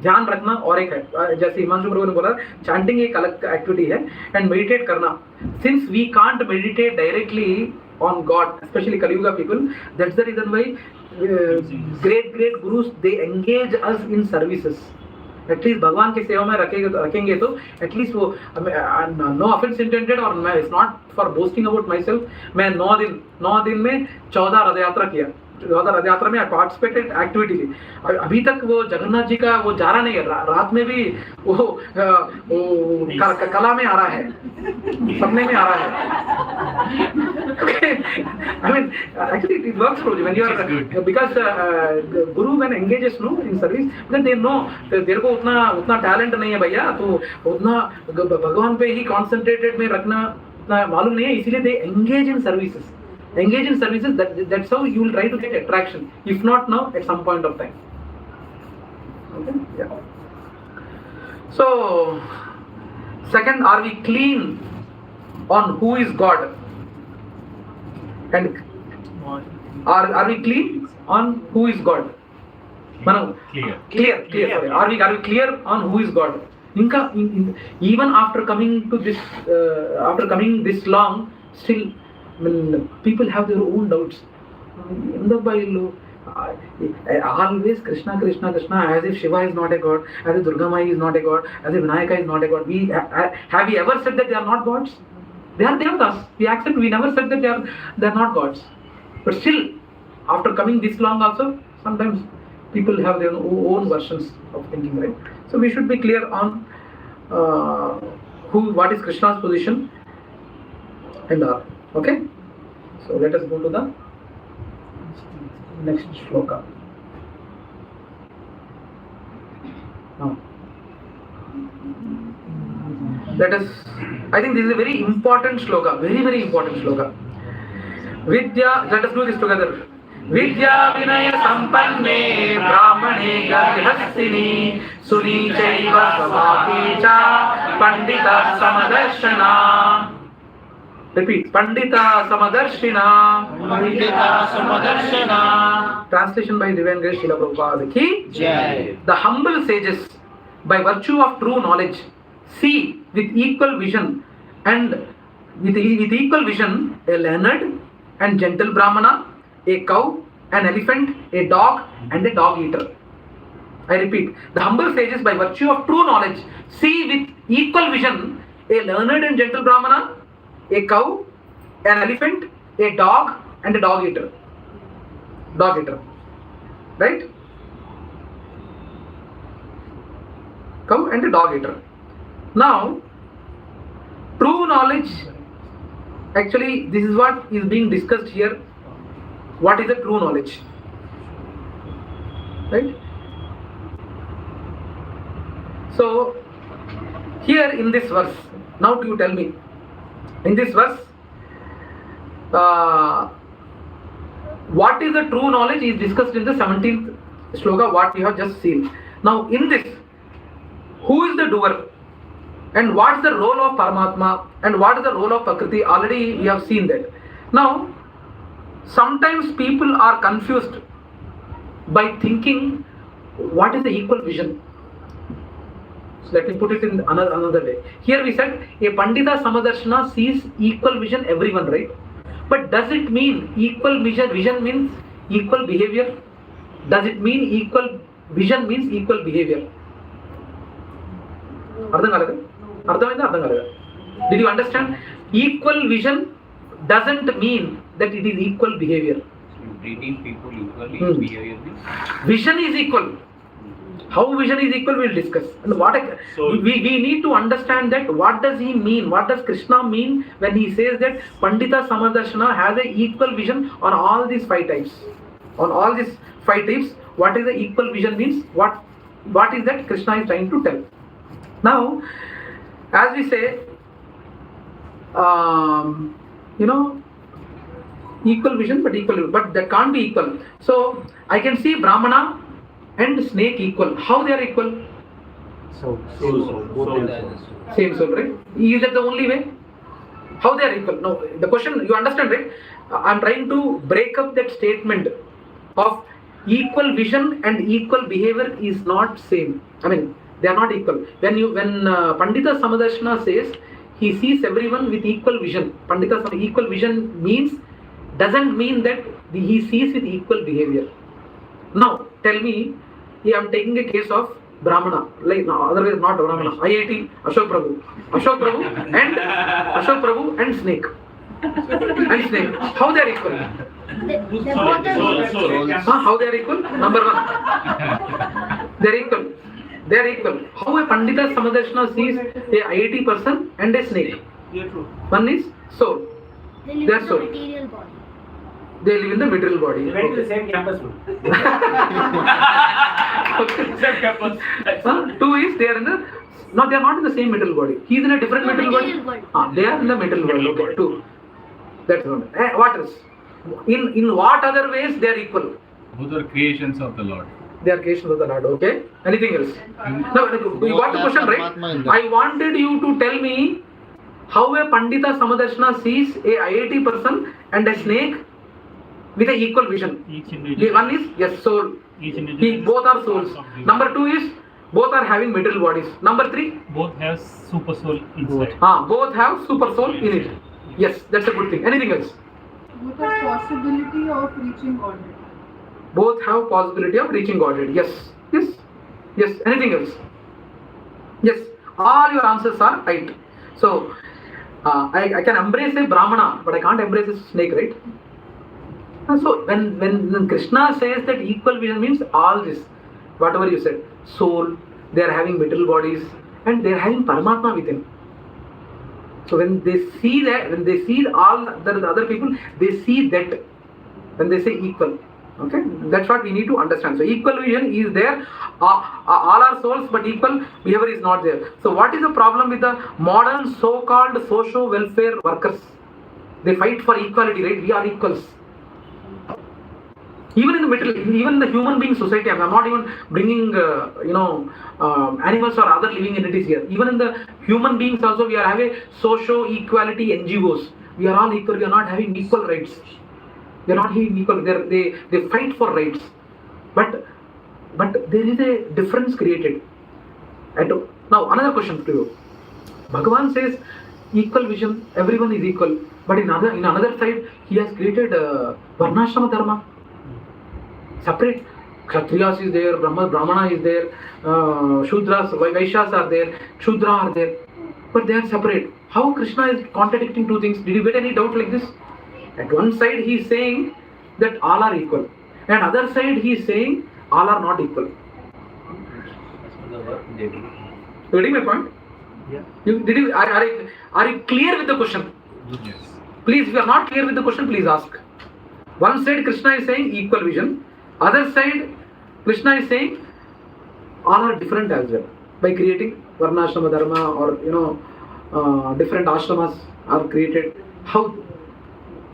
ध्यान रखना और एक है. जैसे हिमांशु प्रभु ने बोला चैंटिंग एक अलग एक्टिविटी है एंड मेडिटेट करना. Since we can't meditate directly on God, especially Kali Yuga people, that's the reason why great gurus, they engage us in services. At least भगवान की सेवा में रखेंगे तो एटलीस्ट वो, नो ऑफेंस इंटेंडेड, और मैं it's not for boasting about my self, मैं 9 दिन में 14 रथ यात्रा किया। 14 रथ यात्रा में पार्टिसिपेटेड एक्टिविटी थी। अभी तक वो जगन्नाथ जी का वो जा रहा नहीं है, रात में भी वो कला में आ रहा है, सपने में आ रहा है। I mean, actually it works for you when you are, because guru when engages in service, then they know तेरे को उतना टैलेंट नहीं है भैया, तो उतना भगवान पे ही कॉन्सेंट्रेटेड में रखना उतना मालूम नहीं है, इसीलिए they engage in services. That's how you will try to get attraction, if not now, at some point of time. Okay? Yeah. So second, are we clean on who is God? And are we clean on who is God? Clear. Sorry. Are we clear on who is God? Even after coming this long, still people have their own doubts. Always Krishna, as if Shiva is not a god, as if Durga Mai is not a god, as if Vinayaka is not a god. Have we ever said that they are not gods? They are devatas. We accept. We never said that they are not gods. But still, after coming this long also, sometimes people have their own versions of thinking, right? So we should be clear on what is Krishna's position and all. Okay? So let us go to the next shloka. Now, I think this is a very important shloka, very important shloka. Vidya, let us do this together. Vidya vinaya sampanne brahmane garihastini suni chaiva svabhati cha pandita samadarshana. Repeat. Pandita Samadarshina. Translation by His Divine Grace Śrīla Prabhupāda ki Jai. The humble sages, by virtue of true knowledge, see with equal vision a learned and gentle Brahmana, a cow, an elephant, a dog, and a dog eater. I repeat. The humble sages, by virtue of true knowledge, see with equal vision a learned and gentle Brahmana, a cow, an elephant, a dog, and a dog eater. Right? Cow and a dog eater. Now, true knowledge, actually this is what is being discussed here. What is the true knowledge? Right? So, here in this verse, now you tell me, in this verse, what is the true knowledge is discussed in the 17th shloka, what we have just seen. Now in this, who is the doer? And what is the role of Paramatma? And what is the role of Prakriti? Already we have seen that. Now, sometimes people are confused by thinking, what is the equal vision? Let me put it in another way. Here we said a Pandita Samadarshana sees equal vision everyone, right? But does it mean equal vision means equal behavior? Does it mean equal vision means equal behavior? Did you understand? Equal vision doesn't mean that it is equal behavior. Treating people equally, behavior means? Vision is equal. How vision is equal, we will discuss. And we need to understand that what does he mean? What does Krishna mean when he says that Pandita Samadarshana has an equal vision on all these 5 types? On all these 5 types, what is the equal vision means? What is that Krishna is trying to tell? Now, as we say, equal vision, but that can't be equal. So I can see Brahmana and snake equal. How they are equal? Same soul, right? Is that the only way? How they are equal? No, the question, you understand, right? I am trying to break up that statement of equal vision and equal behavior is not same. I mean, they are not equal. When Pandita Samadarshana says he sees everyone with equal vision, Pandita equal vision doesn't mean that he sees with equal behavior. Now, tell me, I am taking a case of Brahmana, like no, otherwise not Brahmana, IIT, Ashok Prabhu and snake. And snake. How they are equal? They both are How they are equal? Number one. They are equal. They are equal. How a Pandita Samadarshana sees a IIT person and a snake? Yeah, true. One is soul. They live They are in the soul. material body. They live in the material body. They went to the same campus. Same campus. Two is they are in the. No, they are not in the same material body. He is in a different No, material body. material body. They are in the material body. Okay, two. That's one. What else? In what other ways they are equal? Both are creations of the Lord. They are creations of the Lord. Okay. Anything else? No, you got the question right. I wanted you to tell me how a Pandita Samadarshana sees a IIT person and a snake with an equal vision. Each The individual. one is yes, soul. Each individual. Both are souls. Number two is both are having material bodies. Number three, Both have super soul inside. both have super soul in it. Yes, that's a good thing. Anything else? Both have possibility of reaching Godhead. Both have possibility of reaching Godhead. Yes, yes, yes. Anything else? Yes. All your answers are right. So I can embrace a Brahmana, but I can't embrace a snake, right? And so when Krishna says that equal vision means all this, whatever you said, soul, they are having material bodies, and they are having Paramatma within. So when they see that, when they see all the other people, they see that. When they say equal, okay, that's what we need to understand. So equal vision is there. All are souls, but equal behavior is not there. So what is the problem with the modern so-called social welfare workers? They fight for equality, right? We are equals. Even in the middle, even the human being society, I'm not even bringing, animals or other living entities here. Even in the human beings also, we are having socio-equality NGOs. We are all equal. We are not having equal rights. They are not having equal. They fight for rights. But there is a difference created. Now another question to you. Bhagavan says equal vision. Everyone is equal. But in another side, he has created Varnashrama Dharma. Separate. Kshatriyas is there, Brahmana is there, Shudras, Vaishyas are there, Shudra are there. But they are separate. How Krishna is contradicting two things? Did you get any doubt like this? At one side he is saying that all are equal. And other side he is saying all are not equal. You getting my point? Yeah. Are you clear with the question? Yes. Please, if you are not clear with the question, please ask. One side Krishna is saying equal vision. Other side Krishna is saying all are different as well. By creating Varnashrama Dharma or different ashramas are created. How?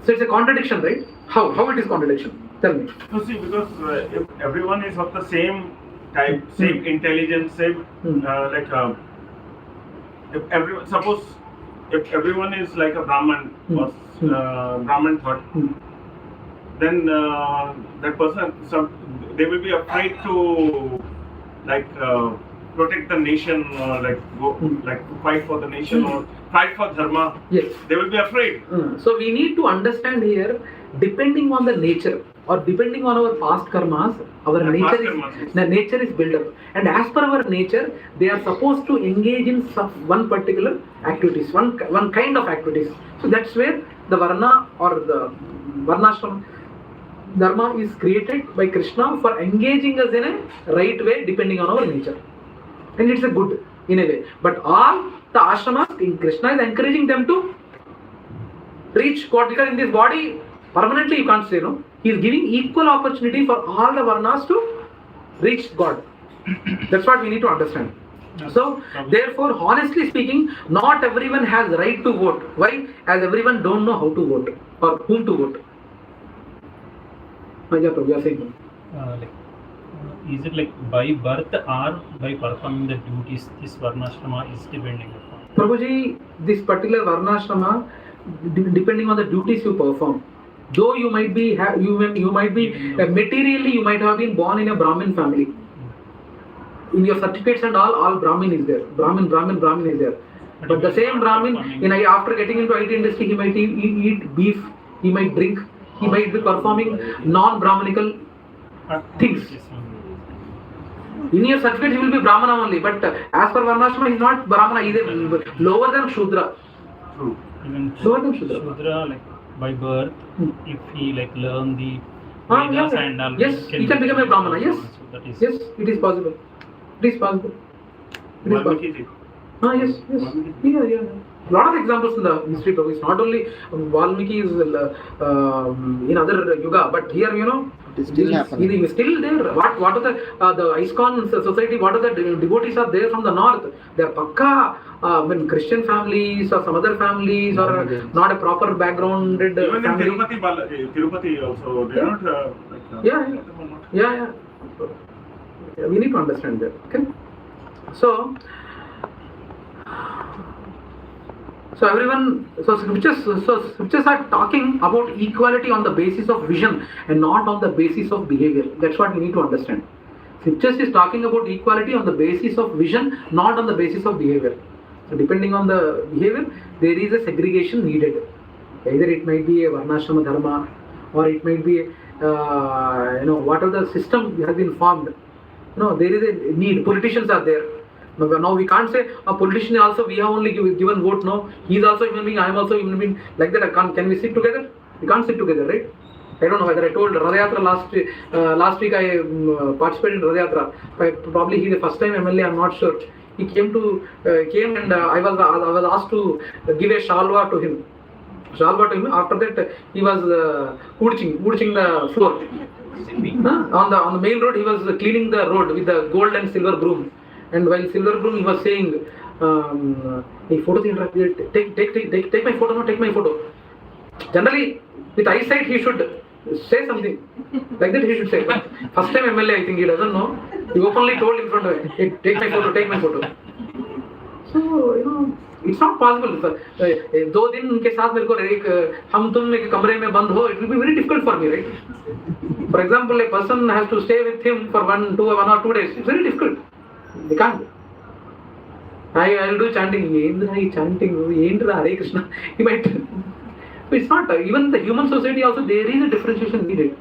So it's a contradiction, right? How it is contradiction? Tell me. No, see, because if everyone is of the same type, same intelligence, same if everyone is like a Brahman or Brahman thought, then that person, they will be afraid to protect the nation or fight for the nation or fight for dharma. Yes. They will be afraid. So we need to understand here, depending on the nature or depending on our past karmas, our nature is built up. And as per our nature, they are supposed to engage in one particular activities, one kind of activities. So that's where the Varna or the Varnashram Dharma is created by Krishna for engaging us in a right way depending on our nature. And it's a good in a way. But all the ashramas, in Krishna is encouraging them to reach God, because in this body permanently you can't say no. He is giving equal opportunity for all the Varnas to reach God. That's what we need to understand. So therefore, honestly speaking, not everyone has right to vote. Why? As everyone don't know how to vote or whom to vote. Is it like by birth or by performing the duties this Varnashrama is depending upon? Prabhuji, this particular Varnashrama, depending on the duties you perform. Though you might be materially you might have been born in a Brahmin family. In your certificates and all Brahmin is there. Brahmin is there. But the same Brahmin, after getting into IT industry, he might eat beef, he might drink, he might be performing non-Brahminical things. In your certificate, he will be Brahmana only, but as per Varnashrama, he is not Brahmana, he is lower than Shudra. True. Even Lower than Shudra. Shudra, like by birth, if he like learn the Yeah, Vedas yeah. and all, Yes, he can become a Brahmana, yes. So that is Yes, it is possible. It is possible. It is possible. Valmiki ji. Yes, yes. Yeah. Lot of examples in the history book. It's not only Valmiki is in other yuga, but here It is still happening. It is still there. What are the ISKCON society? What are the devotees are there from the north? They are pakka when Christian families or some other families or not a proper backgrounded Even in family. Tirupati also, they are not like. Yeah. We need to understand that. Okay. So scriptures are talking about equality on the basis of vision and not on the basis of behavior. That's what we need to understand. Scriptures is talking about equality on the basis of vision, not on the basis of behavior. So depending on the behavior, there is a segregation needed. Either it might be a Varnashrama dharma, or it might be what the system has been formed. There is a need. Politicians are there. Now we can't say a politician also we have only given vote. No, he is also human being. I am also human being. Like that, can we sit together? We can't sit together, right? I don't know whether I told Radha last week I participated in Radha. Probably he the first time MLA. I'm not sure. He came and I was asked to give a shalva to him. After that he was urging the floor. On the main road he was cleaning the road with the gold and silver broom. And while silver broom he was saying, take my photo, no, take my photo. Generally, with eyesight he should say something. Like that he should say. But first time MLA, I think he doesn't know. He openly told in front of him, hey, take my photo. So, it's not possible. 2 दिन उनके साथ मेरे को हम तुम एक कमरे में बंद हो, it will be very difficult for me, right? For example, a person has to stay with him for 1 or 2 days. It's very difficult. They can't. I'll do chanting. Hare Krishna. He might. It's not. Even the human society also, there is a differentiation needed.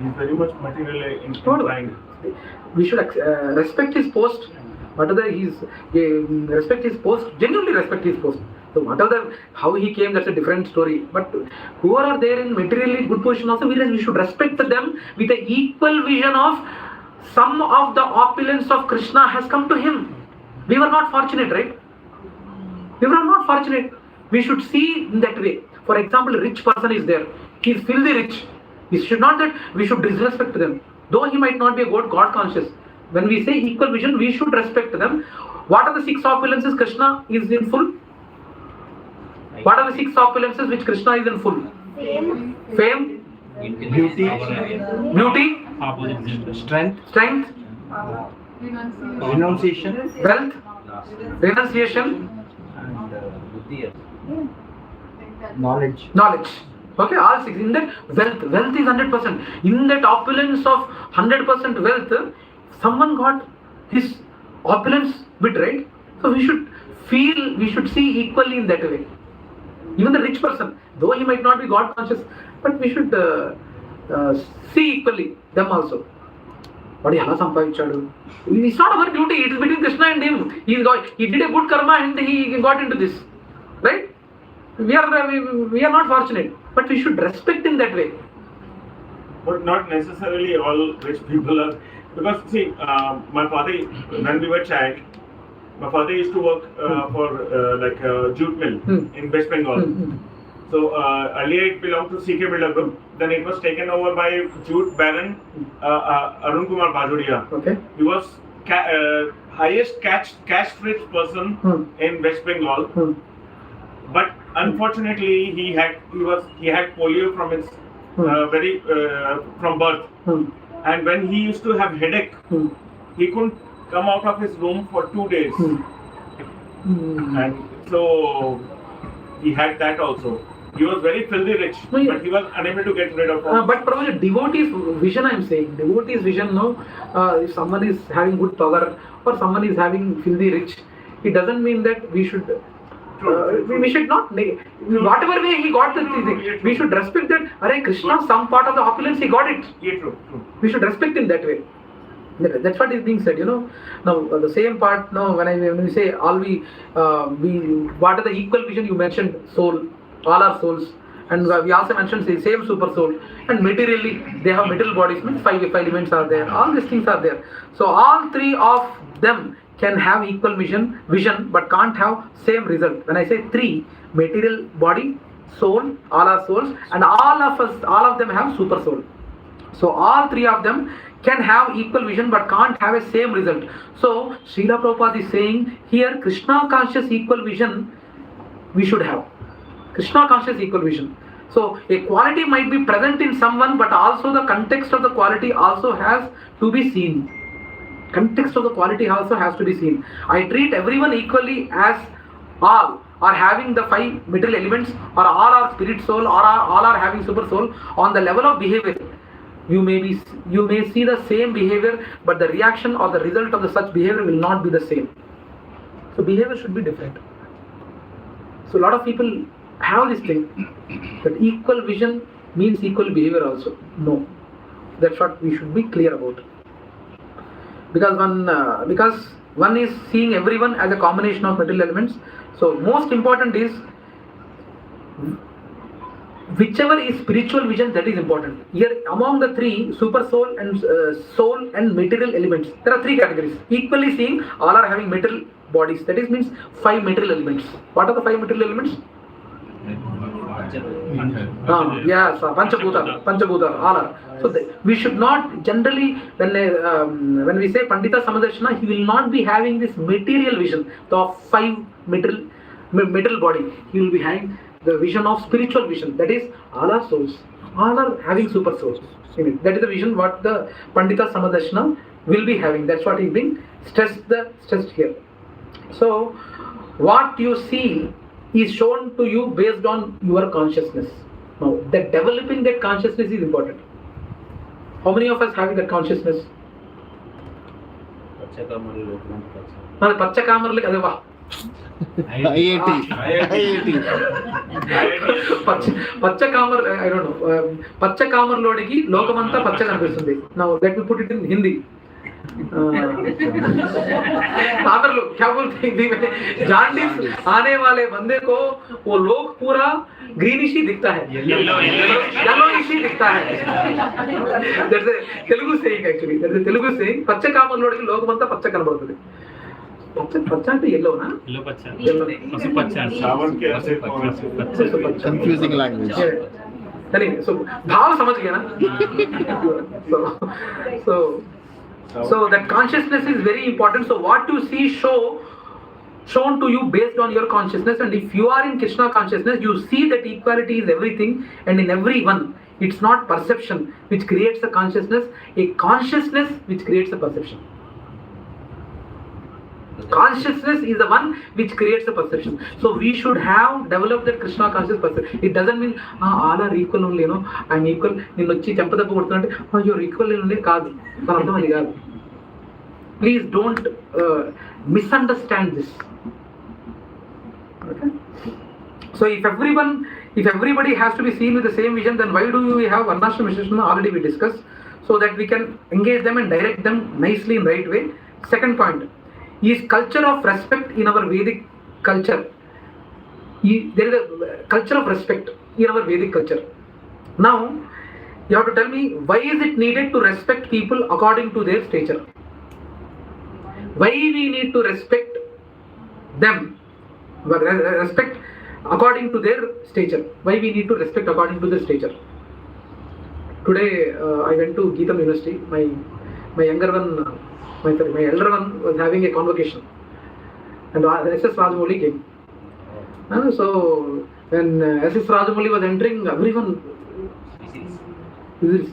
He's very much materially inclined. We should respect his post. Whatever respect his post, genuinely respect his post. So how he came, that's a different story. But whoever are there in materially good position also, we should respect them with the equal vision of some of the opulence of Krishna has come to him. We were not fortunate, right? We were not fortunate. We should see in that way. For example, a rich person is there. He is filthy rich. We should not that we should disrespect them. Though he might not be a God conscious. When we say equal vision, we should respect them. What are the 6 opulences Krishna is in full? What are the 6 opulences which Krishna is in full? Fame. Beauty. Strength. Renunciation. Wealth. Renunciation. Knowledge. Okay, all 6. In that wealth is 100%. In that opulence of 100% wealth, someone got his opulence bit, right? So we should see equally in that way. Even the rich person, though he might not be God conscious, but we should see equally them also. But it's not our duty, it is between Krishna and him. He did a good karma and he got into this. Right? We are not fortunate, but we should respect in that way. But not necessarily all rich people are. Because see, my father, when we were child, my father used to work for jute mill in West Bengal. So earlier it belonged to CK Builder Group. Then it was taken over by jute baron Arun Kumar Bajoria. Okay. He was highest cash-rich person in West Bengal. But unfortunately, he had polio from his from birth. And when he used to have headache, he couldn't come out of his room for 2 days. And so he had that also. He was very filthy rich, but he was unable to get rid of it. But probably devotee's vision, I am saying. Devotee's vision, if someone is having good power or someone is having filthy rich, it doesn't mean that we should. We should not. Whatever way he got this thing, we should respect that. Hare Krishna, some part of the opulence he got it. Yeah, true. We should respect him that way. That's what is being said, Now the same part. Now when we say all we what are the equal vision? You mentioned soul, all are souls, and we also mentioned the same super soul. And materially, they have material bodies. Means five elements are there. All these things are there. So all three of them can have equal vision, but can't have same result. When I say three, material body, soul, all are souls, and all of them have super soul. So all three of them can have equal vision but can't have a same result. So Śrīla Prabhupada is saying here, Krishna conscious equal vision we should have. Krishna conscious equal vision. So a quality might be present in someone, but also the context of the quality also has to be seen. Context of the quality also has to be seen. I treat everyone equally as all are having the five material elements, or all are spirit soul, or all are having super soul. On the level of behavior, you may see the same behavior, but the reaction or the result of the such behavior will not be the same. So behavior should be different. So a lot of people have this thing that equal vision means equal behavior also. No, that's what we should be clear about. Because one is seeing everyone as a combination of material elements. So most important is whichever is spiritual vision, that is important. Here among the three, super soul and material elements, there are three categories. Equally seeing, all are having material bodies. That is means five material elements. What are the five material elements? Yes, Panchabhuta, all are. So we should not generally, when we say Pandita Samadarshana, he will not be having this material vision of five material body. He will be having the vision of spiritual vision. That is, all are souls. All are having super souls. That is the vision what the Pandita Samadarshana will be having. That's what is being stressed here. So what you see is shown to you based on your consciousness. Now, developing that consciousness is important. How many of us have that consciousness? IIT. Pachakaamar, I don't know. Pachakaamar lodiki lokamanta pacha kanipistundi. Now let me put it in Hindi. सागर क्या बोलते हैं हिंदी में, jaundice आने वाले बंदे को वो लोग पूरा ग्रीनिश ही दिखता है, येलोइश ही दिखता है. That's a Telugu saying actually. That's a Telugu saying. పచ్చ కామర్లోడికి లోకమంతా పచ్చ కనబడుతుంది. పచ్చ అంటే yellow ना? Yellow పచ్చ. పసుపు పచ్చ. Confusing language. Anyway, so भाव समझ गया ना? So that consciousness is very important. So what you see shown to you based on your consciousness, and if you are in Krishna consciousness, you see that equality is everything and in everyone. It's not perception which creates the consciousness, a consciousness which creates the perception. Consciousness is the one which creates the perception. So we should have developed that Krishna conscious perception. It doesn't mean all are equal only, I'm equal. You're equal only. Please don't misunderstand this. Okay? So if everybody has to be seen with the same vision, then why do we have Varnashram Visheshana? Already we discussed, so that we can engage them and direct them nicely in right way. Second point is culture of respect in our Vedic culture. There is a culture of respect in our Vedic culture. Now, you have to tell me, why is it needed to respect people according to their stature? Why we need to respect them? Respect according to their stature. Why we need to respect according to their stature? Today, I went to Geetam University. My younger one, my elder one was having a convocation, and SS Rajamouli came. So when SS Rajamouli was entering, everyone visits,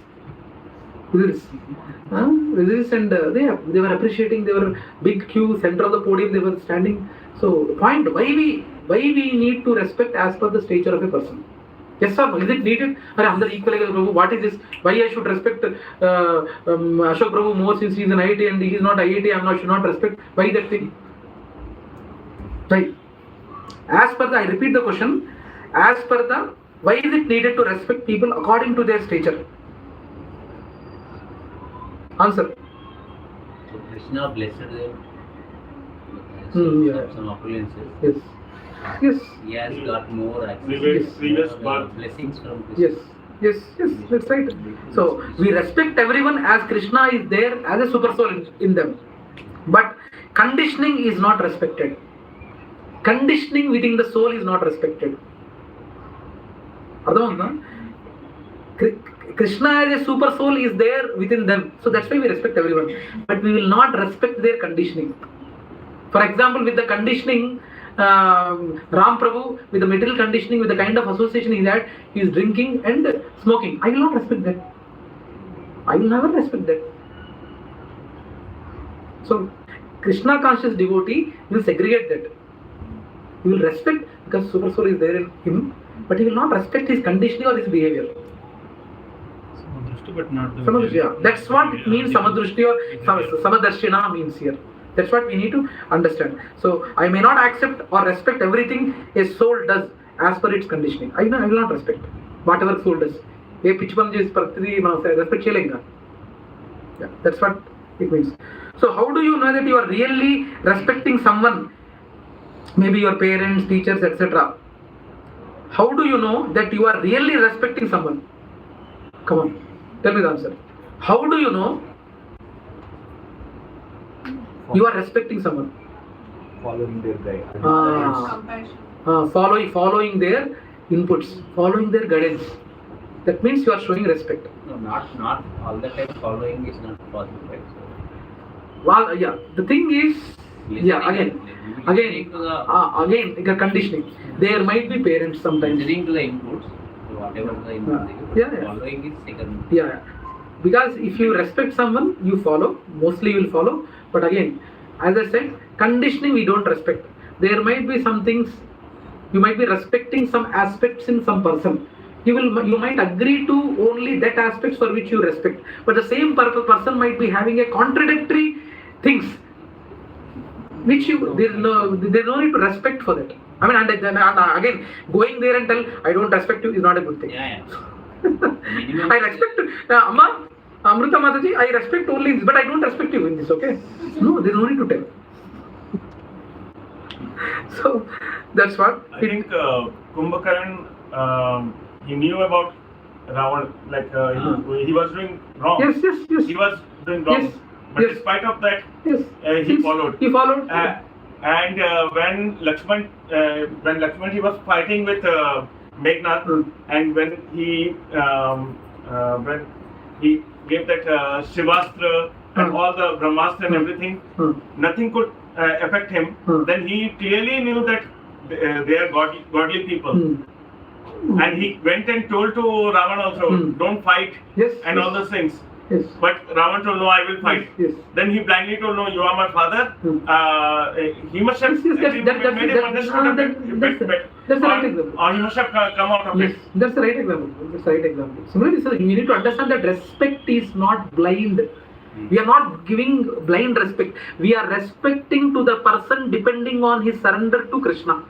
and they were appreciating. They were big queue, center of the podium. They were standing. So the point, why we need to respect as per the stature of a person? Yes or no? Is it needed? What is this? Why I should respect Ashok Prabhu more since he is an IIT and he is not IIT? I should not respect. Why that thing? Right. As per I repeat the question. As per why is it needed to respect people according to their stature? Answer. Krishna blessed them. Yeah. Some opulences. Yes. Yes. He has got more access. Previous birth. Blessings from Krishna. Yes, that's right. So we respect everyone as Krishna is there as a super soul in them. But conditioning is not respected. Conditioning within the soul is not respected. Krishna as a super soul is there within them. So that's why we respect everyone. But we will not respect their conditioning. For example, with the conditioning, Ram Prabhu, with the material conditioning, with the kind of association he had, he is drinking and smoking. I will not respect that. I will never respect that. So, Krishna conscious devotee will segregate that. He will respect because super soul is there in him, but he will not respect his conditioning or his behavior. Samadrushti, but not the Samadrushti, yeah. That's what it means, Samadrushti or Samadarshina means here. That's what we need to understand. So, I may not accept or respect everything a soul does as per its conditioning. I will not respect whatever soul does. Yeah, that's what it means. So, how do you know that you are really respecting someone? Maybe your parents, teachers, etc. How do you know that you are really respecting someone? Come on, tell me the answer. How do you know you are respecting someone? Following their guide. Compassion. Following their inputs, following their guidance. That means you are showing respect. No, not all the time following is not possible, right? So, Well, yeah. The thing is, again, the conditioning. There might be parents sometimes. listening to the inputs, so whatever the input is, following is second. Yeah. Because if you respect someone, you follow. Mostly you will follow. But again, as I said, conditioning we don't respect. There might be some things, you might be respecting some aspects in some person. You might agree to only that aspects for which you respect. But the same person might be having a contradictory things, which there's no need to respect for that. I mean, and again, going there and tell, I don't respect you is not a good thing. Yeah. I respect Amma, Amrita Mataji, I respect only in this, but I don't respect you in this, okay? No, there's no need to tell. So, that's what. I think Kumbhakaran, he knew about Ravan, like he was doing wrong. Yes. He was doing wrong. Yes. But despite of that, he followed. He followed. And when Lakshman he was fighting with Meghnad, and when he gave that Shivastra and all the Brahmastra and everything, nothing could affect him. Then he clearly knew that they are godly people. And he went and told to Ravan also, don't fight and all those things. Yes. But Ravan told, no, I will fight. Yes. Then he blindly told, no, you are my father. He must have made him understand that's the right example. Or he must have come out of it. That's the right example. Similarly, sir, you need to understand that respect is not blind. We are not giving blind respect. We are respecting to the person depending on his surrender to Krishna.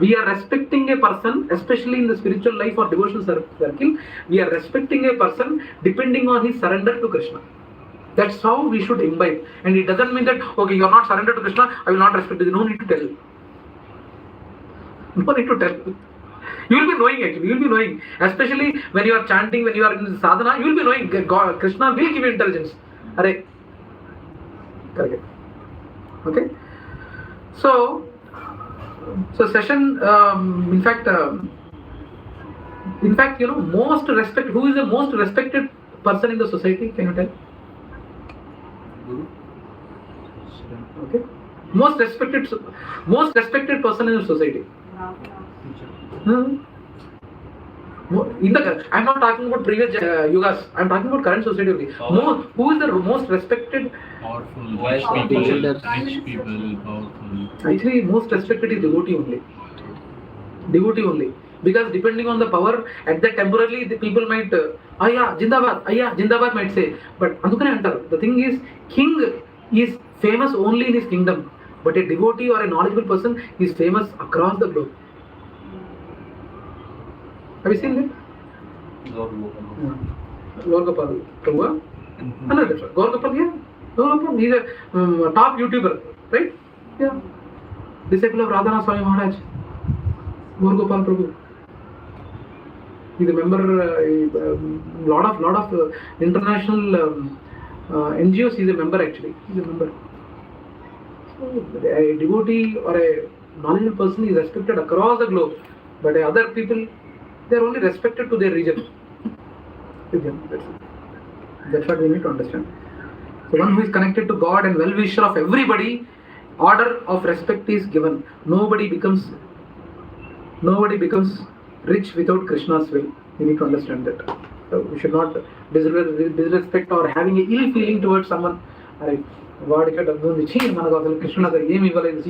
We are respecting a person, especially in the spiritual life or devotional circle, we are respecting a person depending on his surrender to Krishna. That's how we should imbibe. And it doesn't mean that, okay, you are not surrendered to Krishna, I will not respect you. No need to tell. No need to tell. You will be knowing actually, you will be knowing. Especially when you are chanting, when you are in sadhana, you will be knowing God, Krishna will give you intelligence. Correct. Okay. So session, in fact, most respect. Who is the most respected person in the society? Can you tell? Guru. Okay. Most respected person in the society. I'm not talking about previous yugas. I'm talking about current society only. Who is the most respected? Powerful, rich people, powerful. Actually, most respected is devotee only. Because depending on the power, at that temporarily the people might, Jindabad might say. But the thing is, king is famous only in his kingdom. But a devotee or a knowledgeable person is famous across the globe. Have you seen that? Lord Gopal, Prabhu. Another Gaurgopal, yeah. Gaurgopal, he's a top YouTuber, right? Yeah. Disciple of Radhana Swami Maharaj. Gaurgopal Prabhu. He's a member, lot of international NGOs. He's a member actually. He's a member. So a devotee or a knowledgeable person is respected across the globe, but other people, they are only respected to their region. That's what we need to understand. So one who is connected to God and well-wisher of everybody, order of respect is given. Nobody becomes rich without Krishna's will. We need to understand that. So we should not disrespect or having an ill feeling towards someone. వాడికి డబ్బు ఉంది చీ మనకు అసలు కృష్ణుడు అసలు ఏమి ఇవ్వలేదు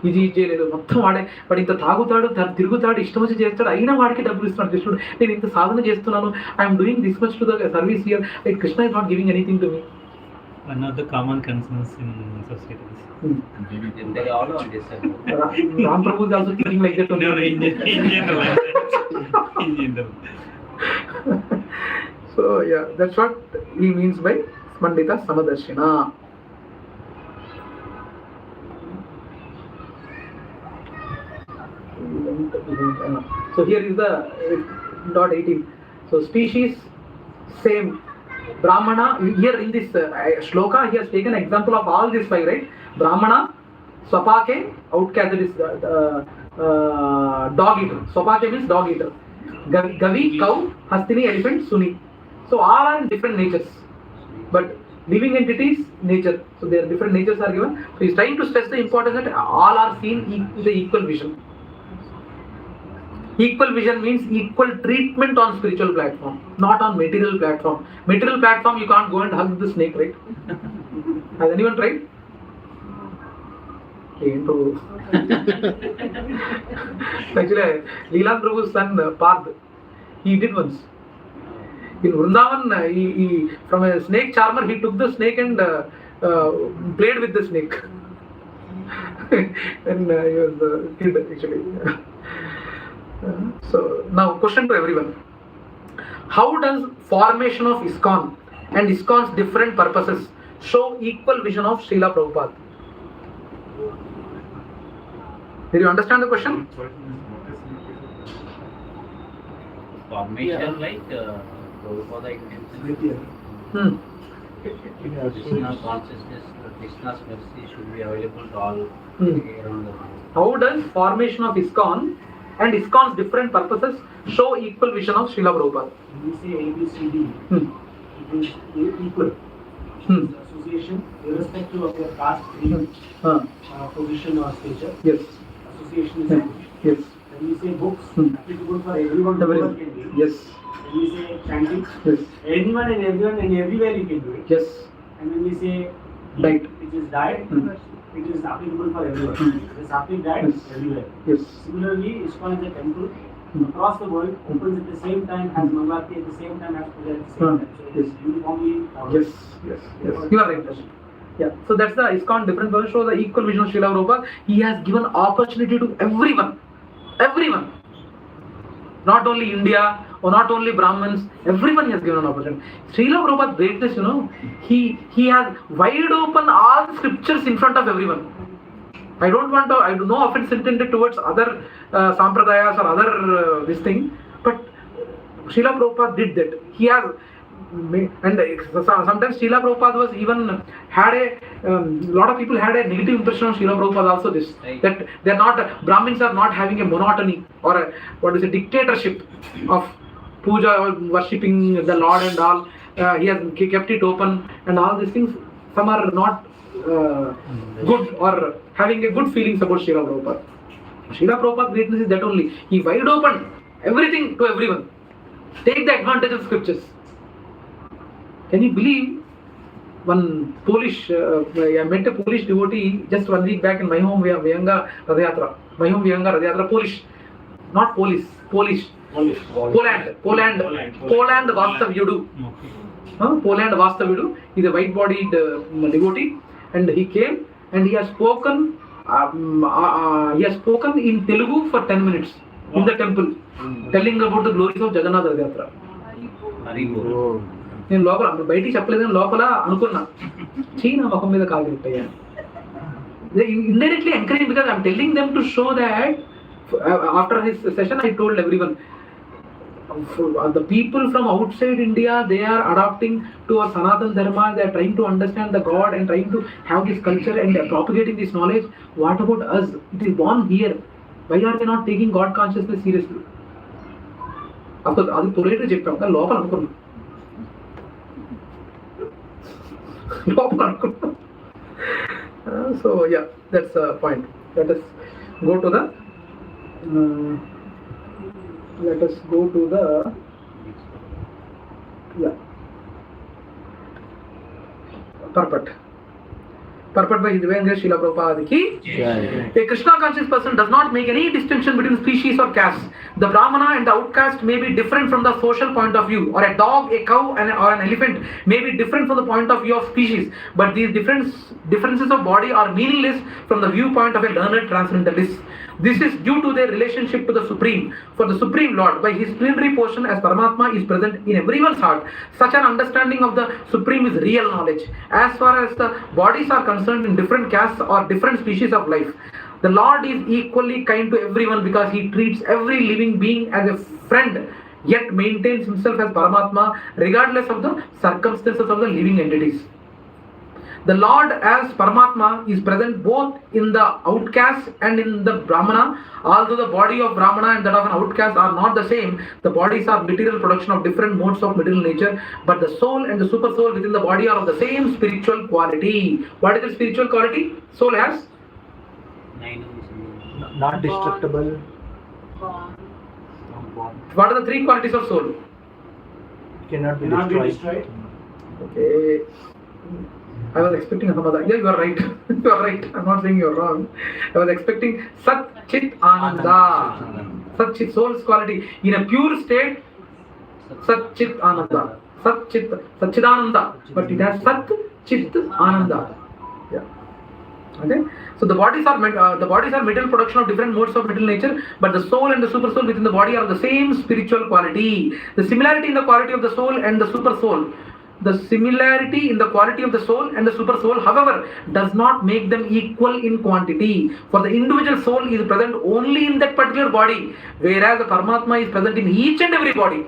ఇది చేయలేదు మొత్తం వాడే వాడు ఇంత తాగుతాడు తిరుగుతాడు ఇష్టం వచ్చి చేస్తాడు అయినా వాడికి డబ్బులు ఇస్తున్నాడు కృష్ణుడు నేను ఇంత సాధన చేస్తున్నాను I'm doing this much to the service here like Krishna is not giving anything to me. One of the common concerns in societies. They all on this side. Ram Prabhu is also thinking like that. In general. So yeah, that's what he means by Smandita Samadarshina. So here is the dot 18. So species same. Brahmana, here in this shloka, he has taken example of all these five, right? Brahmana, Swapake, outcast, that is dog eater. Swapake means dog eater. Gavi, cow, Hastini, elephant, Suni. So all are in different natures. But living entities, nature. So their different natures are given. So he is trying to stress the importance that all are seen with the equal vision. Equal vision means equal treatment on spiritual platform, not on material platform. Material platform, you can't go and hug the snake, right? Has anyone tried? Actually, Leela Prabhu's son Parth, he did once. In Vrindavan, he from a snake charmer, he took the snake and played with the snake. And he was killed actually. So now question to everyone. How does formation of ISKCON and ISKCON's different purposes show equal vision of Śrīla Prabhupāda? Did you understand the question? Formation like Prabhupada Krishna consciousness, Krishna's mercy should be available to all around the world. How does formation of ISKCON and ISKCON's different purposes show equal vision of Śrīla Prabhupāda? We say ABCD, it is equal. Association, irrespective of your caste, creed, position or stature. Yes. Association is equal. Yes. When we say books, applicable for everyone, whoever can do it. Yes. When we say chanting, Yes. anyone and everyone and everywhere you can do it. Yes. And when we say Diet. it is diet, it is applicable for everyone. It is applicable diet everywhere. Yes. Similarly, ISKCON is a temple across the world, opens at the same time, has Mangalati at the same time, has Puja at the same time. So it is uniformly covered. Yes. You are right. Yeah. So that's the ISKCON different version shows the equal vision of Śrīla Prabhupada. He has given opportunity to everyone. Everyone. Not only India or not only Brahmins, everyone he has given an opportunity. Śrīla Prabhupada's greatness, he has wide open all the scriptures in front of everyone. I do no offense intended towards other Sampradayas or other this thing, but Śrīla Prabhupada did that. He has and sometimes Śrīla Prabhupada was even had a lot of people had a negative impression on Śrīla Prabhupada also this, that they are not, Brahmins are not having a monotony or a dictatorship of puja or worshipping the Lord and all. He has kept it open and all these things. Some are not good or having a good feelings about Śrīla Prabhupada. Śrīla Prabhupada's greatness is that only. He wide open everything to everyone. Take the advantage of scriptures. Can you believe one Polish, I met a Polish devotee just 1 week back in my home Vihanga Radhayatra. My home Vihanga Radhayatra, Polish, not Polish, Poland Vastavyudu. Poland Vastavyudu is a white-bodied devotee, and he came and he has spoken in Telugu for 10 minutes in the temple, telling about the glories of Jagannath Radhayatra. నేను లోపల బయటికి చెప్పలేదు, లోపల అనుకున్నా China ముఖం మీద కాలు పెట్టయ్యా. Indirectly encouraging, because I'm telling them to show that after his session I told everyone, the people from outside India, they are adopting to our Sanatana Dharma, they are trying to understand the God and trying to have this culture and propagating this knowledge. What about us? It is born here. Why are we not taking God consciousness seriously? Of course, అది folate చెప్పాం కానీ లోపల అనుకున్నాం, లోపల అనుకున్నాం. So yeah, that's a point. Let us go to the purport by His Divine Grace Śrīla Prabhupāda ki. A Krishna conscious person does not make any distinction between species or castes. The Brahmana and the outcast may be different from the social point of view, or a dog, a cow or an elephant may be different from the point of view of species, but these differences of body are meaningless from the viewpoint of a learned transcendentalist. This is due to their relationship to the Supreme. For the Supreme Lord, by His plenary portion as Paramatma, is present in everyone's heart. Such an understanding of the Supreme is real knowledge. As far as the bodies are concerned in different castes or different species of life, the Lord is equally kind to everyone because He treats every living being as a friend, yet maintains Himself as Paramatma regardless of the circumstances of the living entities. The Lord as Paramatma is present both in the outcast and in the Brahmana. Although the body of Brahmana and that of an outcast are not the same, the bodies are material production of different modes of material nature, but the soul and the super soul within the body are of the same spiritual quality. What is the spiritual quality? Soul has? Not destructible. What are the three qualities of soul? Cannot be destroyed. Okay. I was expecting Ahmada. Yeah, you are right. You are right. I'm not saying you are wrong. I was expecting Sat Chit Ananda. Sat Chit, soul's quality. In a pure state, Sat Chit Ananda. Sat Chit, Satchidananda. But it has Sat Chit Ananda. Yeah. Okay. So the bodies are material production of different modes of material nature, but the soul and the super soul within the body are the same spiritual quality. The similarity in the quality of the soul and the super soul. The similarity in the quality of the soul and the super soul, however, does not make them equal in quantity. For the individual soul is present only in that particular body, whereas the Paramatma is present in each and every body.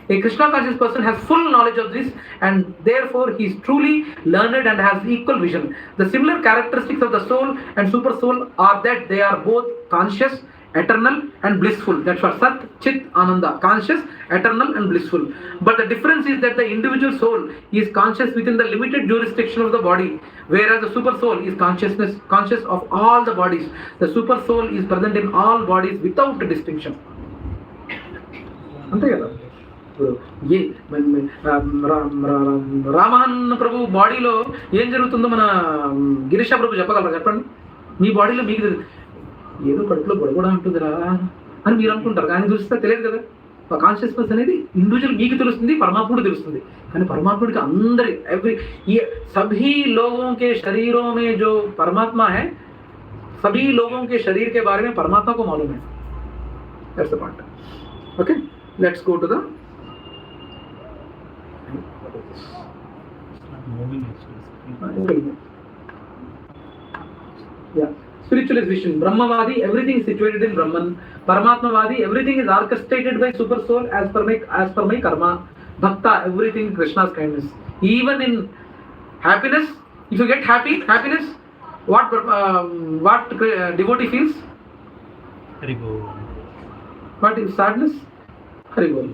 A Krishna conscious person has full knowledge of this, and therefore he is truly learned and has equal vision. The similar characteristics of the soul and super soul are that they are both conscious, eternal and blissful. That's what Sat Chit Ananda, conscious, eternal and blissful. But the difference is that the individual soul is conscious within the limited jurisdiction of the body, whereas the super soul is conscious of all the bodies. The super soul is present in all bodies without distinction. అంతే కదా. ఏ రామన్ ప్రభు బాడీలో ఏం జరుగుతుందో మన గిరీష ప్రభు చెప్పగలరా? చెప్పండి. మీ బాడీలో మీకు ఏదో కడుపులో గొడగొడ ఉంటుందిరా అని మీరు అనుకుంటారు, కానీ చూస్తే తెలియదు కదా. కాన్షియస్నెస్ అనేది ఇండివిజువల్ మీకు తెలుస్తుంది, పరమాత్ముడు తెలుస్తుంది. కానీ పరమాత్ముడికి అందరి ये सभी लोगों के शरीरों में जो परमात्मा है, सभी लोगों के शरीर के बारे में परमात्मा को मालूम है. That's the point. Okay, let's go to the yeah. Spiritualist vision. Brahmavadi, everything is situated in Brahman. Paramatmavadi, everything is orchestrated by super soul as per my karma. Bhakta, everything Krishna's kindness. Even in happiness, if you get happiness, what devotee feels? Haribol. What is sadness? Haribol.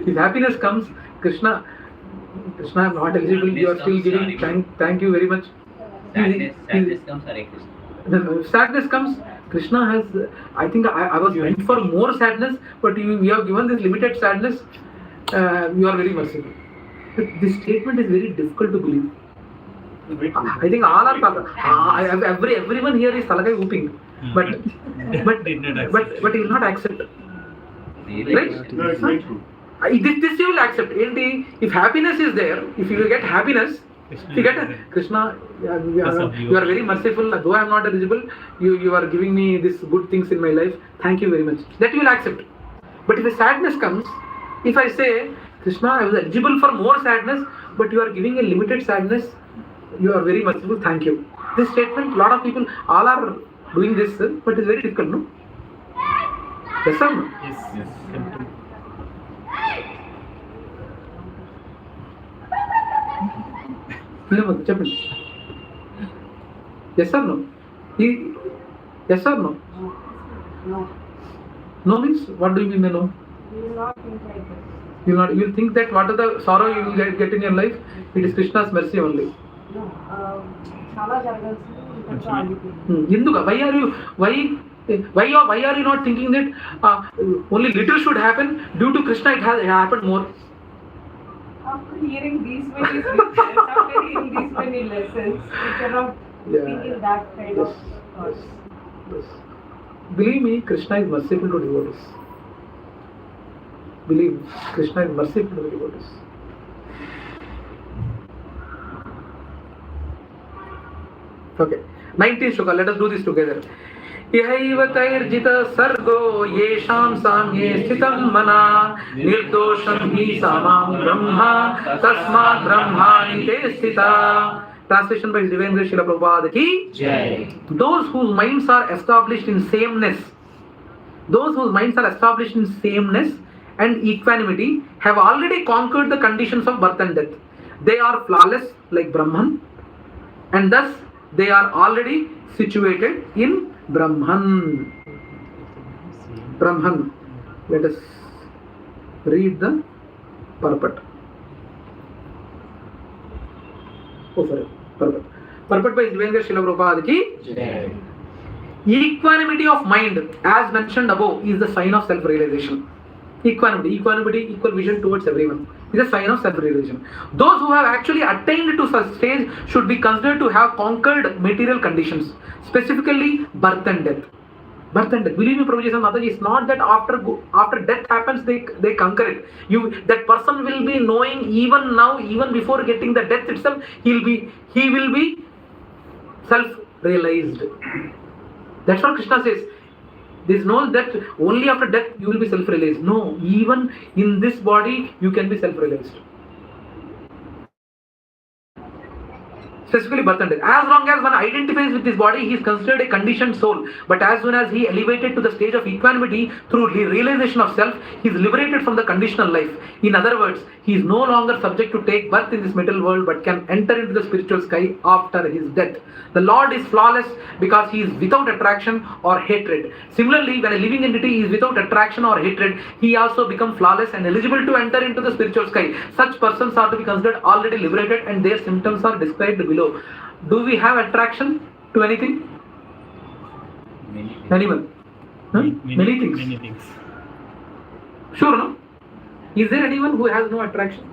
If happiness comes, Krishna, I'm not eligible. You are still giving. Thank you very much. Sadness comes, Hare Krishna. Sadness comes, Krishna has. I think I was meant for more sadness, but you have given this limited sadness. You are very merciful. This statement is very difficult to believe. I think all are everyone here is talagai whooping, but he will not accept. Right? No, it's very true. This you will accept. If happiness is there, if you get happiness, you get Krishna. You are very merciful. Though I am not eligible, you are giving me these good things in my life. Thank you very much. That you will accept. But if a sadness comes, if I say Krishna, I was eligible for more sadness, but you are giving a limited sadness. You are very merciful. Thank you. This statement, lot of people, all are doing this, but it's very difficult, no? Yes or no? Yes. చెప్పండి. Yes or no? Yes or no? No. No means, what do you mean by no? You will not think like this. You will think that whatever the sorrow you will get in your life, it is Krishna's mercy only. No. చాలా జరగాల్సింది ఇంకొంచెం ఆగిపోయింది. ఎందుకు? Why are you not thinking that only little should happen? Due to Krishna it has happened more. After hearing these many scriptures, after hearing these many lessons, we cannot think in that kind of thoughts. Yes. Believe me, Krishna is merciful to devotees. Believe me, Krishna is merciful to devotees. Okay, 19th Shloka, let us do this together. Ihaiva tairjita sargo yesham samye sthitam mana nirdosham hi samam brahma tasmat brahmani te sthita. Translation by His Divine Grace Śrīla Prabhupāda ki Jai. Those whose minds are established in sameness, and equanimity have already conquered the conditions of birth and death. They are flawless like Brahman, and thus they are already situated in Brahman. Let us read the purport. Purport by His Divine Grace Śrīla Prabhupāda ki Jai. Equanimity of mind, as mentioned above, is the sign of self-realization. Equanimity, equal vision towards everyone, is a sign of self-realization. Those who have actually attained to such stage should be considered to have conquered material conditions, specifically birth and death. Believe me, Prabhuji and Mataji, it's not that after death happens they conquer it. That person will be knowing even now, even before getting the death itself, he will be self-realized. That's what Krishna says. There is no that only after death you will be self-realized. No, even in this body you can be self-realized. Specifically birth and death. As long as one identifies with this body, he is considered a conditioned soul. But as soon as he elevated to the stage of equanimity through realization of self, he is liberated from the conditional life. In other words, he is no longer subject to take birth in this material world, but can enter into the spiritual sky after his death. The Lord is flawless because he is without attraction or hatred. Similarly, when a living entity is without attraction or hatred, he also becomes flawless and eligible to enter into the spiritual sky. Such persons are to be considered already liberated, and their symptoms are described below. Do we have attraction to anything? Anyone? Many things. Sure, no? Is there anyone who has no attraction?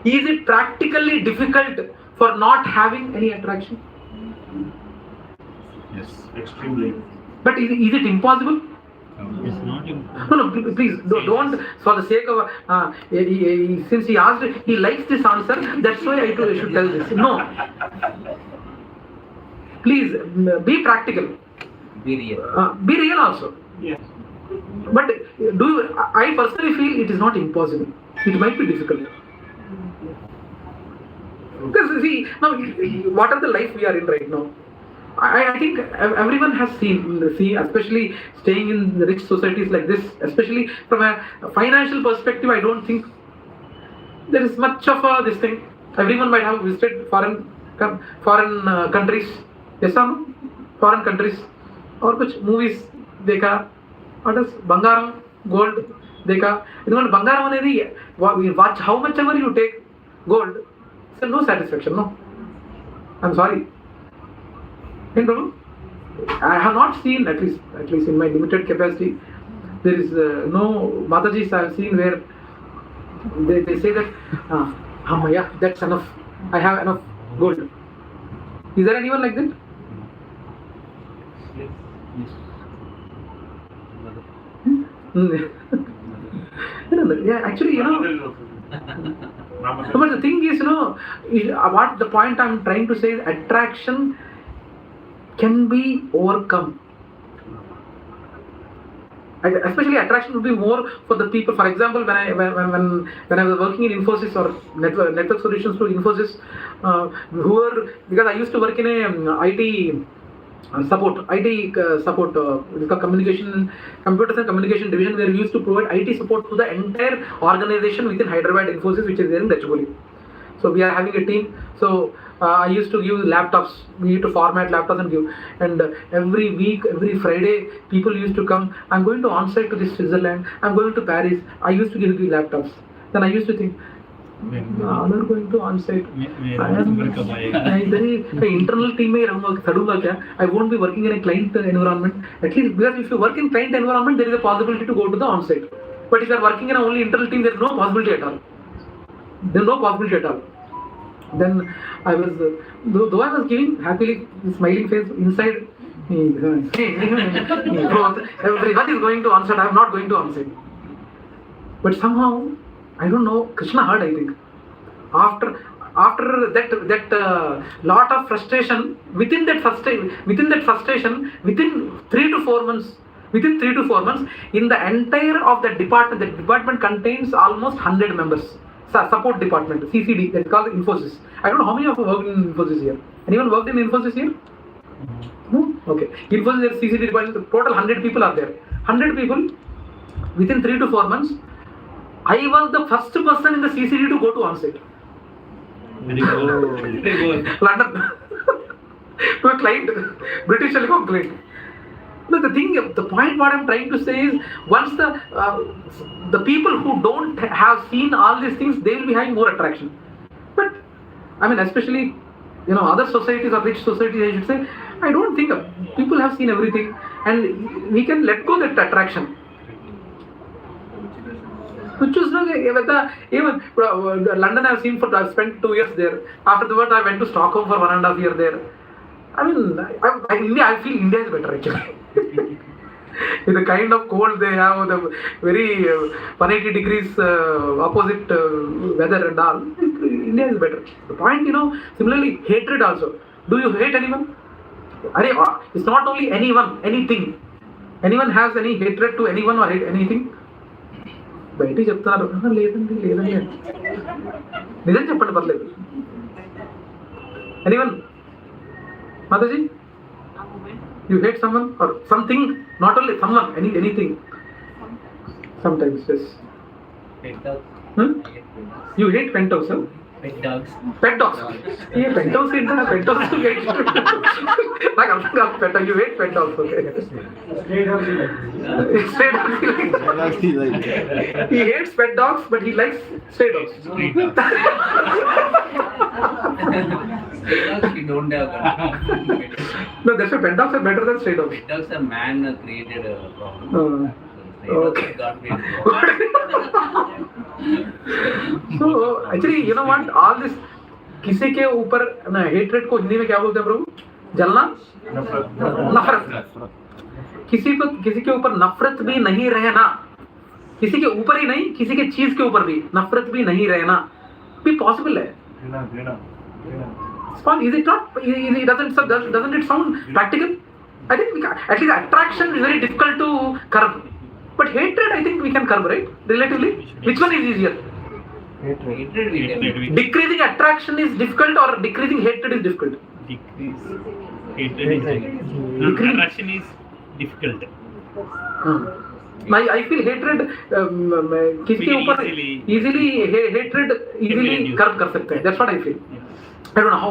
Is it practically difficult for not having any attraction? Yes. Extremely. But is it impossible? It's not impossible. No, please don't. For the sake of since he asked, he likes this answer. That's why I should tell this. No. Please be practical. Be real. Be real also. Yes. But I personally feel it is not impossible. It might be difficult. Because see, now what are the life we are in right now? I think everyone has seen, especially staying in the rich societies like this, especially from a financial perspective, I don't think there is much of this thing. Everyone might have visited foreign countries, yes or no? Foreign countries, or kuch movies dekha, what is Bangaram, gold dekha. Bangaram anedi, watch how much ever you take gold, so no satisfaction, no. I'm sorry. I have not seen, at least in my limited capacity, there is no Matajis I have seen where they say that, yeah, that's enough. I have enough gold. Is there anyone like that? Yeah, actually, but the thing is, what the point I'm trying to say is attraction can be overcome. especially attraction would be more for the people. For example, when I was working in Infosys or network solutions to Infosys, because I used to work in a IT support, it's called computers and communication division, where we used to provide IT support to the entire organization within Hyderabad Infosys, which is there in Gachibowli. So we are having a team. So I used to give laptops. We used to format laptops and give. And every week, every Friday, people used to come. I'm going to on-site to this Switzerland. I'm going to Paris. I used to give the laptops. Then I used to think, I'm not going to on-site. Internal team I won't be working in a client environment. At least because if you work in client environment, there is a possibility to go to the on-site. But if you are working in only internal team, there is no possibility at all. There's no possibility at all. Then I was, though I was giving happily smiling face inside, everyone is going to onsite. I am not going to onsite. But somehow, I don't know, Krishna heard, I think. After that lot of frustration, within 3 to 4 months, in the entire of the department contains almost 100 members. Support department, CCD, that's called Infosys. I don't know how many of you worked in Infosys here. Anyone worked in Infosys here? No? Okay. Infosys, there CCD department, total 100 people are there. 100 people, within 3 to 4 months, I was the first person in the CCD to go to onsite. Very good. London. To a client, British Telecom client. No, the point what I'm trying to say is, once the people who don't have seen all these things, they will be having more attraction. But, I mean, especially, other societies or rich societies, I should say, I don't think people have seen everything, and we can let go that attraction. Which was even London I've spent 2 years there. Afterwards, I went to Stockholm for 1.5 years there. I mean, I feel India is better actually. With the kind of cold they have, the very 180 degrees opposite weather and all, India is better. The point, similarly, hatred also. Do you hate anyone? It's not only anyone, anything. Anyone has any hatred to anyone or hate anything? బయటికి చెప్తున్నారు లేదండి నిజం చెప్పండి పర్లేదు. Anyone? Mataji? You hate someone or something? Not only someone, anything. Sometimes, yes. Pet dogs. You hate penthouse, huh? Pet dogs. Pet dogs. Yeah, penthouse is not pet dogs. Like you hate pet dogs, okay? Straight dogs. He hates pet dogs, but he likes stray dogs. Stray dogs we don't have. No, that's why pet dogs are better than stray dogs. Pet dogs are man created problem. Okay. So actually, you know what? All this किसी के ऊपर hatred को हिंदी में क्या बोलते हैं प्रभु? जलना? नफरत. किसी के ऊपर नफरत भी नहीं रहना. किसी के ऊपर ही नहीं, किसी के चीज के ऊपर भी नफरत भी नहीं रहना. भी possible है. Is it not? Doesn't it sound practical? I think at least attraction is very difficult to curb. But hatred, I think we can curb, right? Relatively. Which one is easier? Hatred we can. Decreasing attraction is difficult or decreasing hatred is difficult? Decrease. Attraction is difficult. I feel hatred किसके ऊपर easily hatred easily curb कर सकते हैं. That's what I feel. I don't know how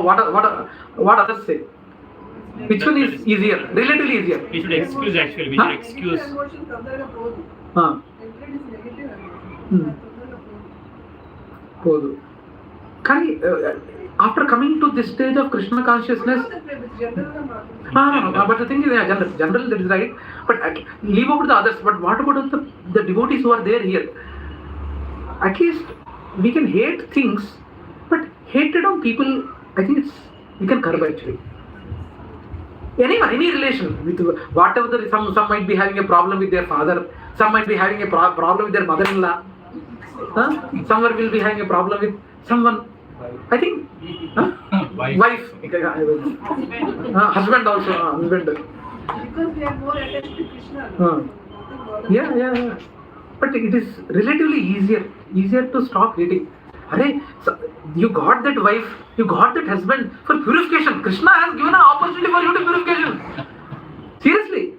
what others say. Which one is easier? Relatively easier. We should excuse actually. We should excuse. Can after coming to this stage of Krishna consciousness, but the thing is, general that is right. But leave over the others. But what about the devotees who are there here? At least we can hate things, but hatred on people, I think we can curb actually. Anyone, any relation with whatever some might be having a problem with their father, some might be having a problem with their mother-in-law, someone will be having a problem with someone. I think wife, husband also, husband. Because they are more attached to Krishna. Yeah. But it is relatively easier to stop hating. Arey, so you got that wife, you got that husband for purification. Krishna has given an opportunity for you to purification. Seriously.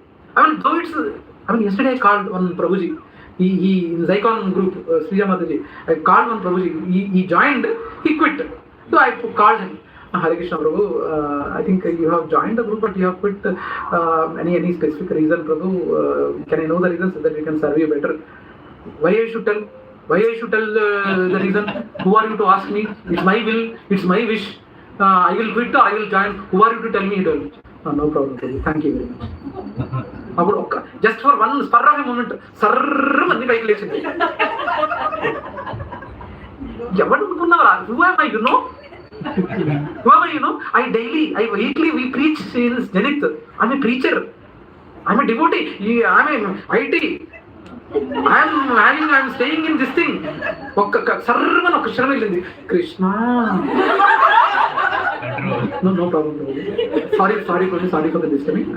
Yesterday I called one Prabhuji. He in the ISKCON group, Srila Mataji. I called one Prabhuji. He joined, he quit. So I called him. Hare Krishna Prabhu, I think you have joined the group, but you have quit. Any specific reason, Prabhu? Can I know the reason so that we can serve you better? Why I should tell the reason? Who are you to ask me? It's my will, it's my wish. I will quit or I will join. Who are you to tell me? He told. No problem, Prabhu. Thank you very much. Just for one spur of a moment, who am I, you know? Who am I, you know? I weekly we preach in Janit. I'm a preacher. I'm a devotee. I'm an IT. I'm staying in this thing. Krishna. No problem. Sorry for the disturbing.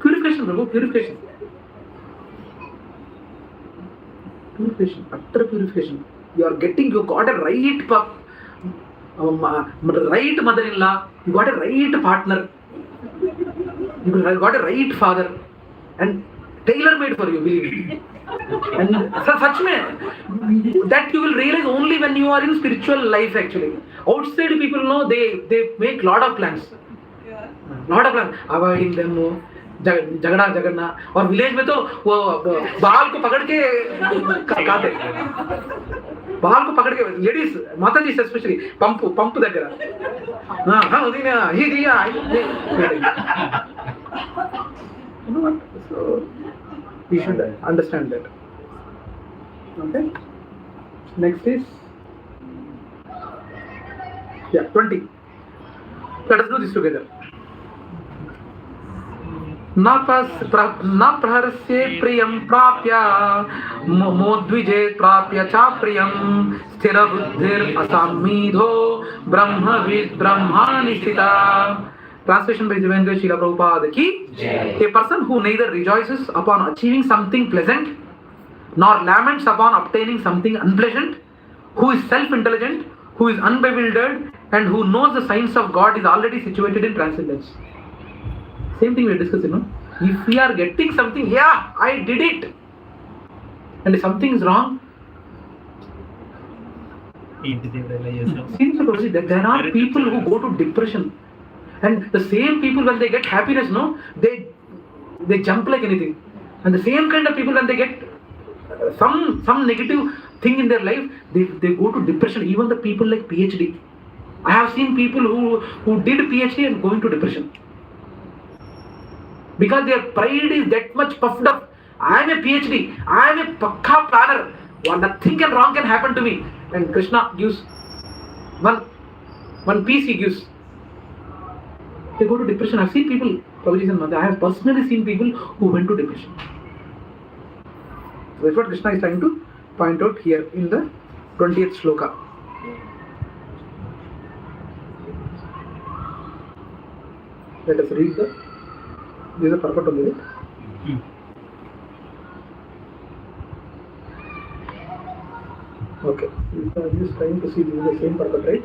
Purification, Prabhu, purification, utter purification. You got a right mother-in-law, you got a right partner, you got a right father, and tailor-made for you, believe me. And such that you will realize only when you are in spiritual life actually. Outside people know they make lot of plans. Avoiding them, झगड़ना और village में तो वो बाल को पकड़ के काटे, बाल को पकड़ के लेडीज माता जी स्पेशली पंप దగ్గర you know what, so we should understand that. Okay, next is 20. Let us do this together. न प्रहरस्ये प्रियं प्राप्य मोद्विजे प्राप्य च प्रियं स्थिर बुद्धिर असामीधो ब्रह्मविद् ब्रह्माणि स्थिता. Translation by His Divine Grace Śrīla Prabhupāda ki. A person who neither rejoices upon achieving something pleasant nor laments upon obtaining something unpleasant, who is self-intelligent, who is unbewildered, and who knows the signs of God is already situated in transcendence. Same thing we are discussing, no? If we are getting something, yeah, I did it, and if something is wrong, seriously, there are people who go to depression, and the same people when they get happiness, no, they jump like anything, and the same kind of people when they get some negative thing in their life, they go to depression. Even the people like PhD, I have seen people who did PhD and going to depression. Because their pride is that much puffed up. I am a PhD, I am a pakka planner, nothing wrong can happen to me. And Krishna gives one piece he gives. They go to depression. I have seen people, Prabhuji and Mother, I have personally seen people who went to depression. So that's what Krishna is trying to point out here in the 20th Shloka. Let us read this is the purport of it. Okay, I'm just trying to see this is the same purport, right?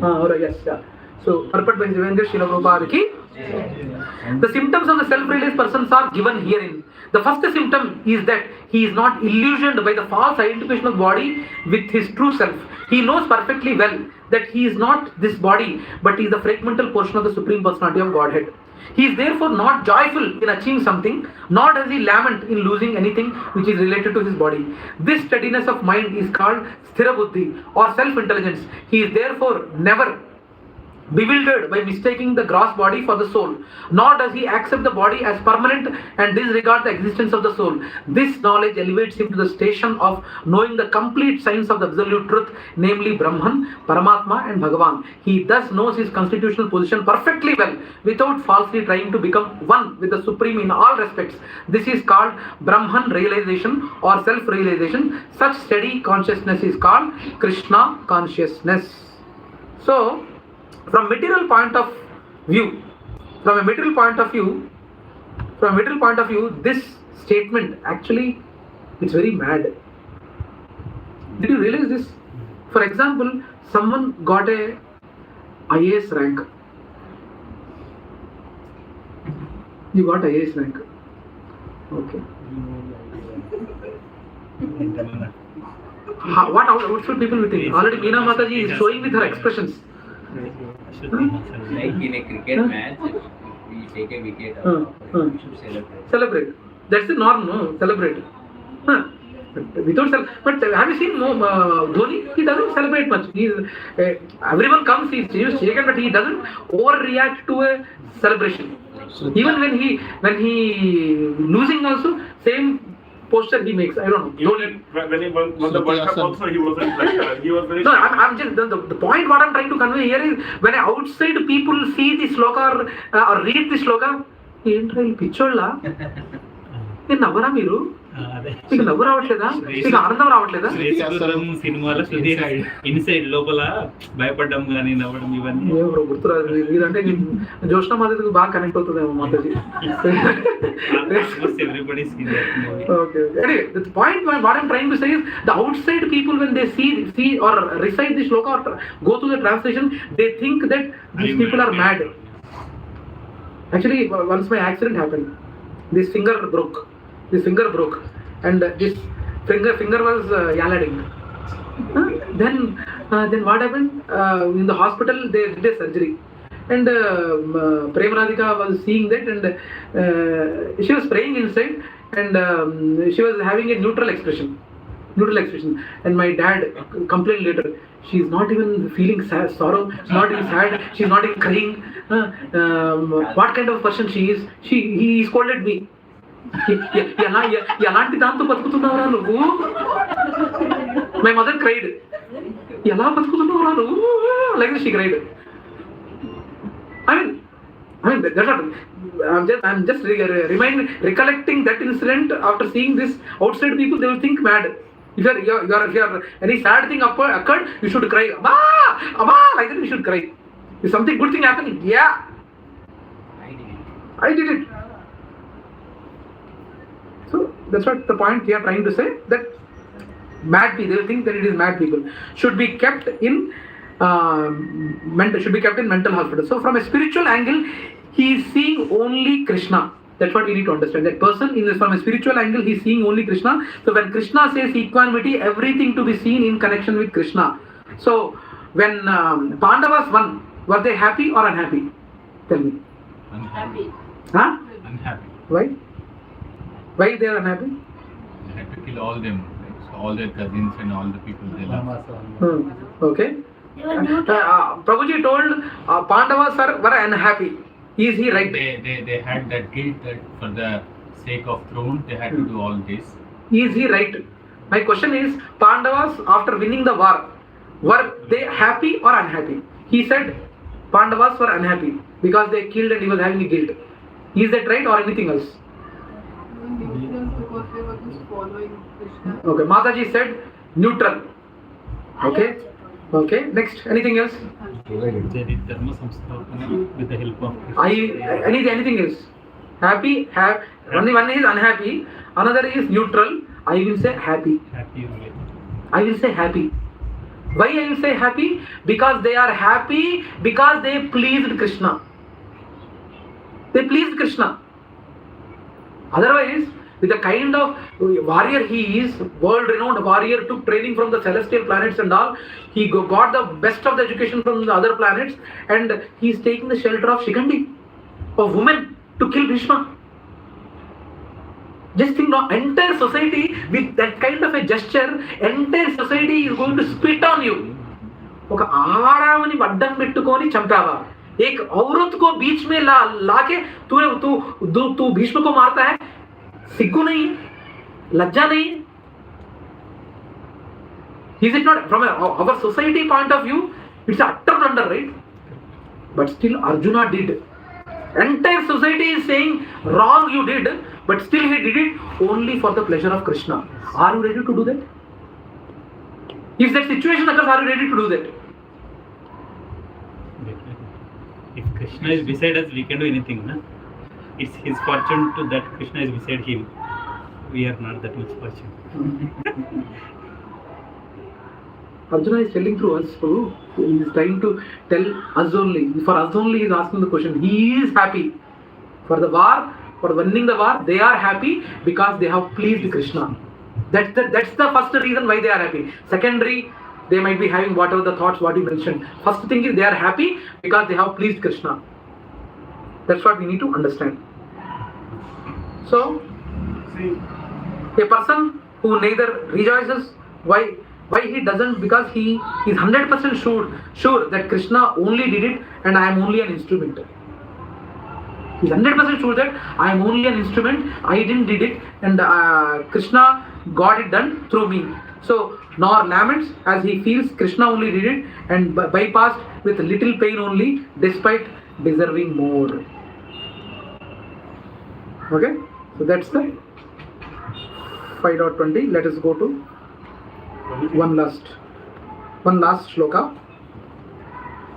Alright, yes, yeah. So, purport by His Divine Grace Śrīla Prabhupāda ki. The symptoms of the self-realized persons are given herein. The first symptom is that he is not illusioned by the false identification of body with his true self. He knows perfectly well that he is not this body, but he is the fragmental portion of the Supreme Personality of Godhead. He is therefore not joyful in achieving something, nor does he lament in losing anything which is related to his body. This steadiness of mind is called sthira buddhi or self-intelligence. He is therefore never bewildered by mistaking the gross body for the soul, nor does he accept the body as permanent and disregard the existence of the soul. This knowledge elevates him to the station of knowing the complete science of the absolute truth, namely Brahman, Paramatma and Bhagavan. He thus knows his constitutional position perfectly well, without falsely trying to become one with the Supreme in all respects. This is called Brahman realization or self-realization. Such steady consciousness is called Krishna consciousness. So, from a material point of view, from a material point of view, this statement actually, it's very mad. Did you realize this? For example, someone got a IAS rank. You got IAS rank. Okay. What should people be thinking? Already Meena Mataji is showing with her expressions. Like in a cricket match, if we take a wicket, we should celebrate. Celebrate. That's the norm, no? Celebrate. But have you seen Dhoni? He doesn't celebrate much. Everyone comes, he's shaken, but he doesn't overreact to a celebration. Even when he losing also, same posture he makes. I don't know. When he won the World Cup also, he wasn't like he was very... No, I'm just, the point what I'm trying to convey here is, when outside people see the Shloka or read the Shloka, పిచ్చోళ్ళ నేను నవ్వరా మీరు? మీకు నవ్వు రావట్లేదా? మీకు ఆనందం రావట్లేదా? సినిమాలో ఇన్సైడ్ లోపల భయపడ్డం కానీ నవ్వడం ఇవన్నీ గుర్తురాదు. ఇదంటే జోష్ణ మాధవికి బాగా కనెక్ట్ అవుతుందేమో Mataji. Okay. Anyway, the point what I'm trying to say is, the outside people, when they see or recite the shloka or go through the translation, they think that these people are mad. Actually, once my accident happened, this finger broke, and this finger was yalading. Then what happened? In the hospital, they did a surgery, and Premaradhika was seeing that, and she was praying inside, and she was having a neutral expression. And my dad complained later, she's not even feeling sorrow, she's not even sad, she's not even crying. What kind of person she is? He scolded me. ఎలాంటి దాంతో బతుకుతున్నావురా నువ్వు? My mother cried. ఎలా బతుకుతున్నావురా నువ్వు? Like she cried. I mean, that's not. I'm just recollecting that incident. After seeing this, outside people, they will think mad. If you're any sad thing occurred, you should cry. Amma, like that you should cry. If something good thing happened, yeah, I did it. So that's what the point we are trying to say, that mad people, they will think that it is mad people. Should be kept in mental hospital. So from a spiritual angle, he is seeing only Krishna. That's what we need to understand. That person, from a spiritual angle, he is seeing only Krishna. So when Krishna says equanimity, everything to be seen in connection with Krishna. So when Pandavas won, were they happy or unhappy? Tell me. Unhappy. Huh? Unhappy. Why? Why they are unhappy? They had to kill all them, like, so all their cousins and all the people they love. Okay. Prabhuji told Pandavas were unhappy. Is he right? They had that guilt that for the sake of throne they had to do all this. Is he right? My question is, Pandavas after winning the war, were they happy or unhappy? He said Pandavas were unhappy because they killed and he was having a guilt. Is that right or anything else? Because they were just following Krishna. Okay, Mataji said neutral. Okay. Okay. Next, anything else? With the help of Krishna. Anything else? Happy? One is unhappy. Another is neutral. I will say happy. I will say happy. Why I will say happy? Because they are happy because they pleased Krishna. They pleased Krishna. Otherwise, with the kind of warrior he is, world-renowned warrior, took training from the celestial planets and all, he got the best of the education from the other planets, and he is taking the shelter of Shikandi, of women, to kill Bhishma. Just think now, entire society, with that kind of a gesture, entire society is going to spit on you. ఒక ఆడామని అడ్డం పెట్టుకొని చంపావా, एक औरत को बीच में लाके तू भीष्म को मारता है, सिग्गु नहीं, लज्जा नहीं? Is it not, from our society point of view, it's utter blunder, right? But still Arjuna did. Entire society is saying wrong you did, but still he did it only for the pleasure of Krishna. Are you ready to do that? If that situation occurs, are you ready to do that? If Krishna is beside us, we can do anything, na? it's his fortune to that Krishna is beside him. We are not that much fortune. Arjuna is telling through us, Prabhu. He is trying to tell us only. For us only, he is asking the question. He is happy. For the war, for winning the war, they are happy because they have pleased Krishna. That's the first reason why they are happy. Secondary, they might be having whatever the thoughts what he mentioned. First thing is they are happy because they have pleased Krishna. That's what we need to understand. So, a person who neither rejoices, why he doesn't? Because he is 100% sure that Krishna only did it and I am only an instrument. He is 100% sure that I am only an instrument, I didn't did it, and Krishna got it done through me. So, nor laments as he feels Krishna only did it and bypassed with little pain only despite deserving more. Okay? So that's the 5.20. Let us go to one last shloka.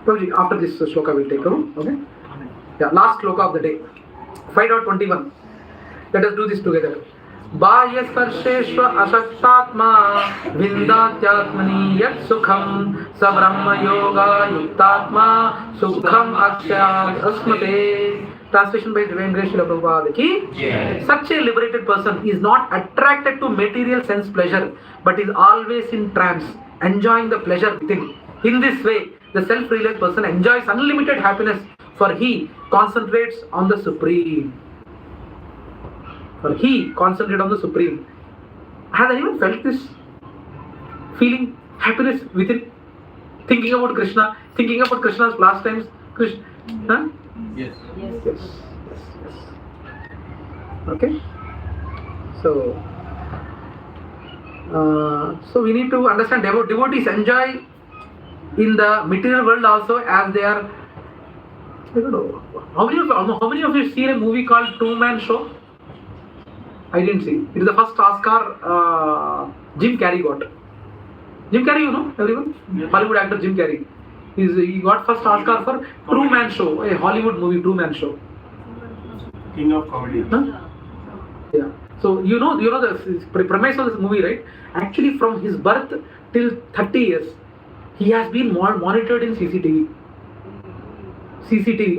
Prabhuji, after this shloka we'll take over. Okay? Yeah, last shloka of the day. 5.21. Let us do this together. बाह्यस्पर्शेष्व अशक्तात्मा विन्दात्यात्मनि यत् सुखं स ब्रह्मयोगा युक्तात्मा सुखं अक्षयात् अस्मते. Translation by His Divine Grace Śrīla Prabhupāda ki. Such a liberated person is not attracted to material sense pleasure, but is always in trance, enjoying the pleasure within. In this way, the self-realized person enjoys unlimited happiness, for he concentrates on the Supreme. Has anyone felt this? Feeling happiness within? Thinking about Krishna, thinking about Krishna's pastimes? Krishna? Huh? Yes. Okay. So we need to understand devotees enjoy in the material world also as they are. I don't know. How many of you seen a movie called Two Man Show? I didn't see. It is the first Oscar Jim Carrey got. Jim Carrey, you know, everyone? Yeah. Hollywood actor Jim Carrey. He got first Oscar for True Man Show, a Hollywood movie, True Man Show. King of comedy. Huh? Yeah. So you know the premise of this movie, right? Actually, from his birth till 30 years, he has been monitored in CCTV,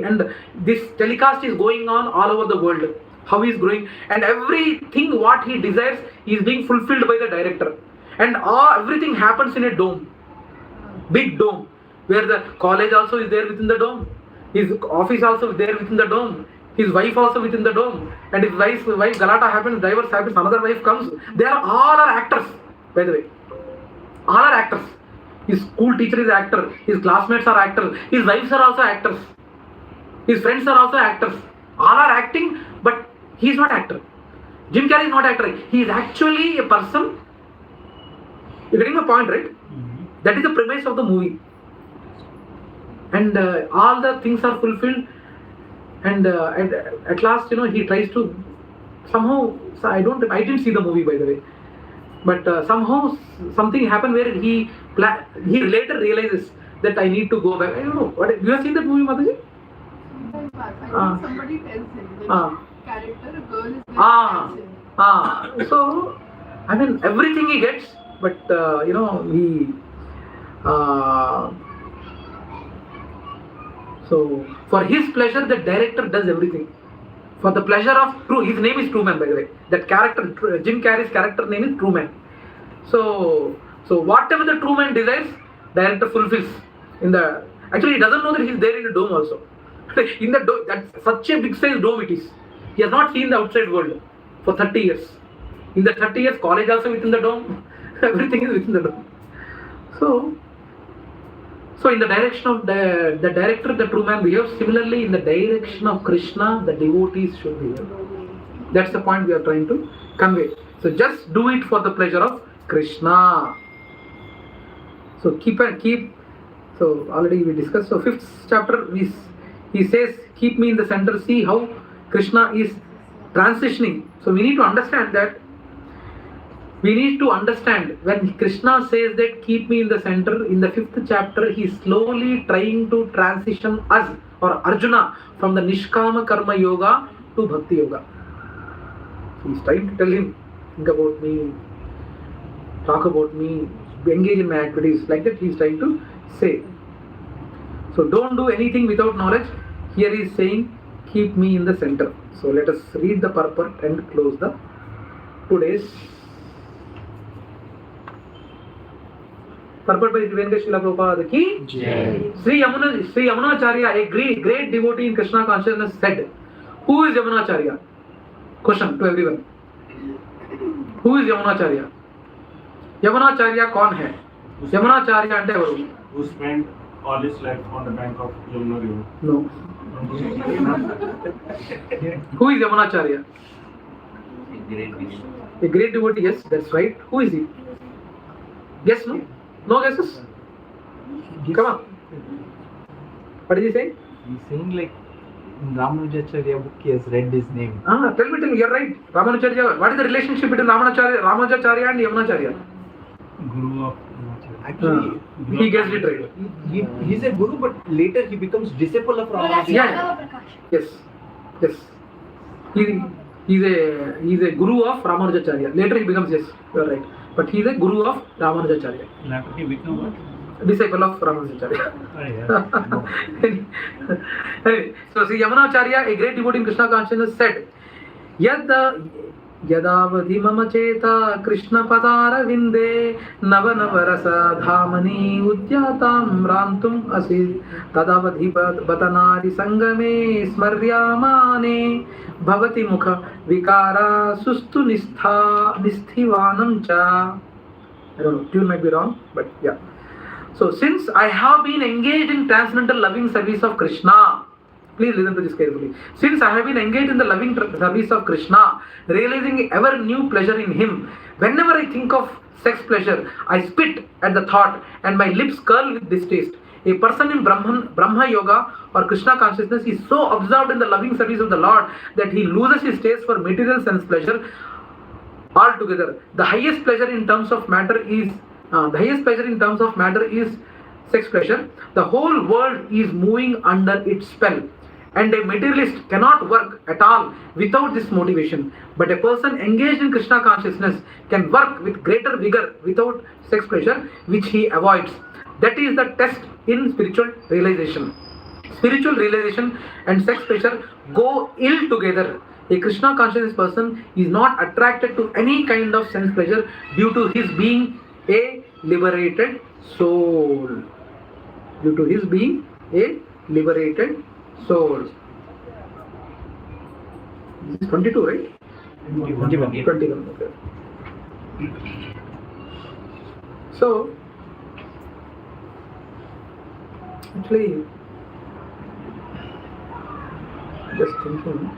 and this telecast is going on all over the world. How he is growing, and everything what he desires is being fulfilled by the director, and everything happens in a dome, big dome, where the college also is there within the dome, his office also is there within the dome, his wife also within the dome, and if wife galata happens, divorce happens, another wife comes. They are all actors, by the way. All are actors. His school teacher is actor, his classmates are actors, his wives are also actors, his friends are also actors. All are acting, but he is not actor. Jim Carrey is not actor. He is actually a person. You're getting my point, right? That is the premise of the movie. And all the things are fulfilled. And at last, he tries to somehow. I didn't see the movie, by the way. But somehow something happened where he later realizes that I need to go back. I don't know. You have seen that movie, Mataji? Somebody tells him that character, a girl is So, I mean, everything he gets, but he. So, for his pleasure, the director does everything. For the pleasure of his name is Truman, by the way. That character, Jim Carrey's character name is Truman. So whatever the Truman desires, director fulfills. Actually, he doesn't know that he's there in the dome also. In the dome, that's such a big size dome it is. He has not seen the outside world for 30 years. In the 30 years, college also within the dome. Everything is within the dome. So in the direction of the director, the true man behaves. Similarly, in the direction of Krishna, the devotees should behave. That's the point we are trying to convey. So just do it for the pleasure of Krishna. So keep. So already we discussed. So 5th chapter, he says, keep me in the center. See how Krishna is transitioning. So we need to understand that. We need to understand when Krishna says that keep me in the center, in the 5th chapter, he is slowly trying to transition us or Arjuna from the Nishkama Karma Yoga to bhakti yoga. So he's trying to tell him, think about me, talk about me, engage in my activities. Like that he's trying to say. So don't do anything without knowledge. Here he is saying, keep me in the center. So let us read the purport and close the today's purport by His Divine Grace Śrīla Prabhupāda ki Sri Yamunacharya, a great devotee in Krishna consciousness, said, who is Yamunacharya? Question to everyone. Who is Yamunacharya? Yamunacharya kaun hai? Yamunacharya ante evaru? Who spent all his life on the bank of Yamuna River? No. Who is Yamunacharya? A great devotee, yes, that's right. Who is he? Guess, no? No guesses? Come on. What is he saying? He's saying like in Ramanujacharya book he has read his name. Tell me, you're right. Ramanujacharya, what is the relationship between Ramanujacharya and Yamunacharya? Guru of Actually, he guessed it right. He's a guru, but later he becomes disciple of Ramanujacharya. Yeah. Yes. He's a guru of Ramanujacharya. Later he becomes, yes, you're right. But he is a guru of Ramanujacharya. Later he become what? Disciple of Ramanujacharya. Anyway, so Sri Yamunacharya, a great devotee in Krishna consciousness, said, Yadavadhi mama cheta Krishna padara vinde nava rasa dhamani udyatam rantum asi tadavadhi batanari sangame smaryamane bhavati mukha vikara sustu nisthivanam cha. I don't know, tune might be wrong, but yeah. So since I have been engaged in transcendental loving service of Krishna, please listen to this carefully. Since I have been engaged in the loving service of Krishna, realizing ever new pleasure in Him, whenever I think of sex pleasure, I spit at the thought and my lips curl with distaste. A person in Brahma Yoga or Krishna consciousness is so absorbed in the loving service of the Lord that he loses his taste for material sense pleasure altogether. The highest pleasure in terms of matter is sex pleasure. The whole world is moving under its spell. And a materialist cannot work at all without this motivation. But a person engaged in Krishna consciousness can work with greater vigor without sex pleasure, which he avoids. That is the test in spiritual realization. Spiritual realization and sex pleasure go ill together. A Krishna consciousness person is not attracted to any kind of sense pleasure due to his being a liberated soul. Due to his being a liberated soul. This is 22, right? 21. Okay. So, actually, just thinking.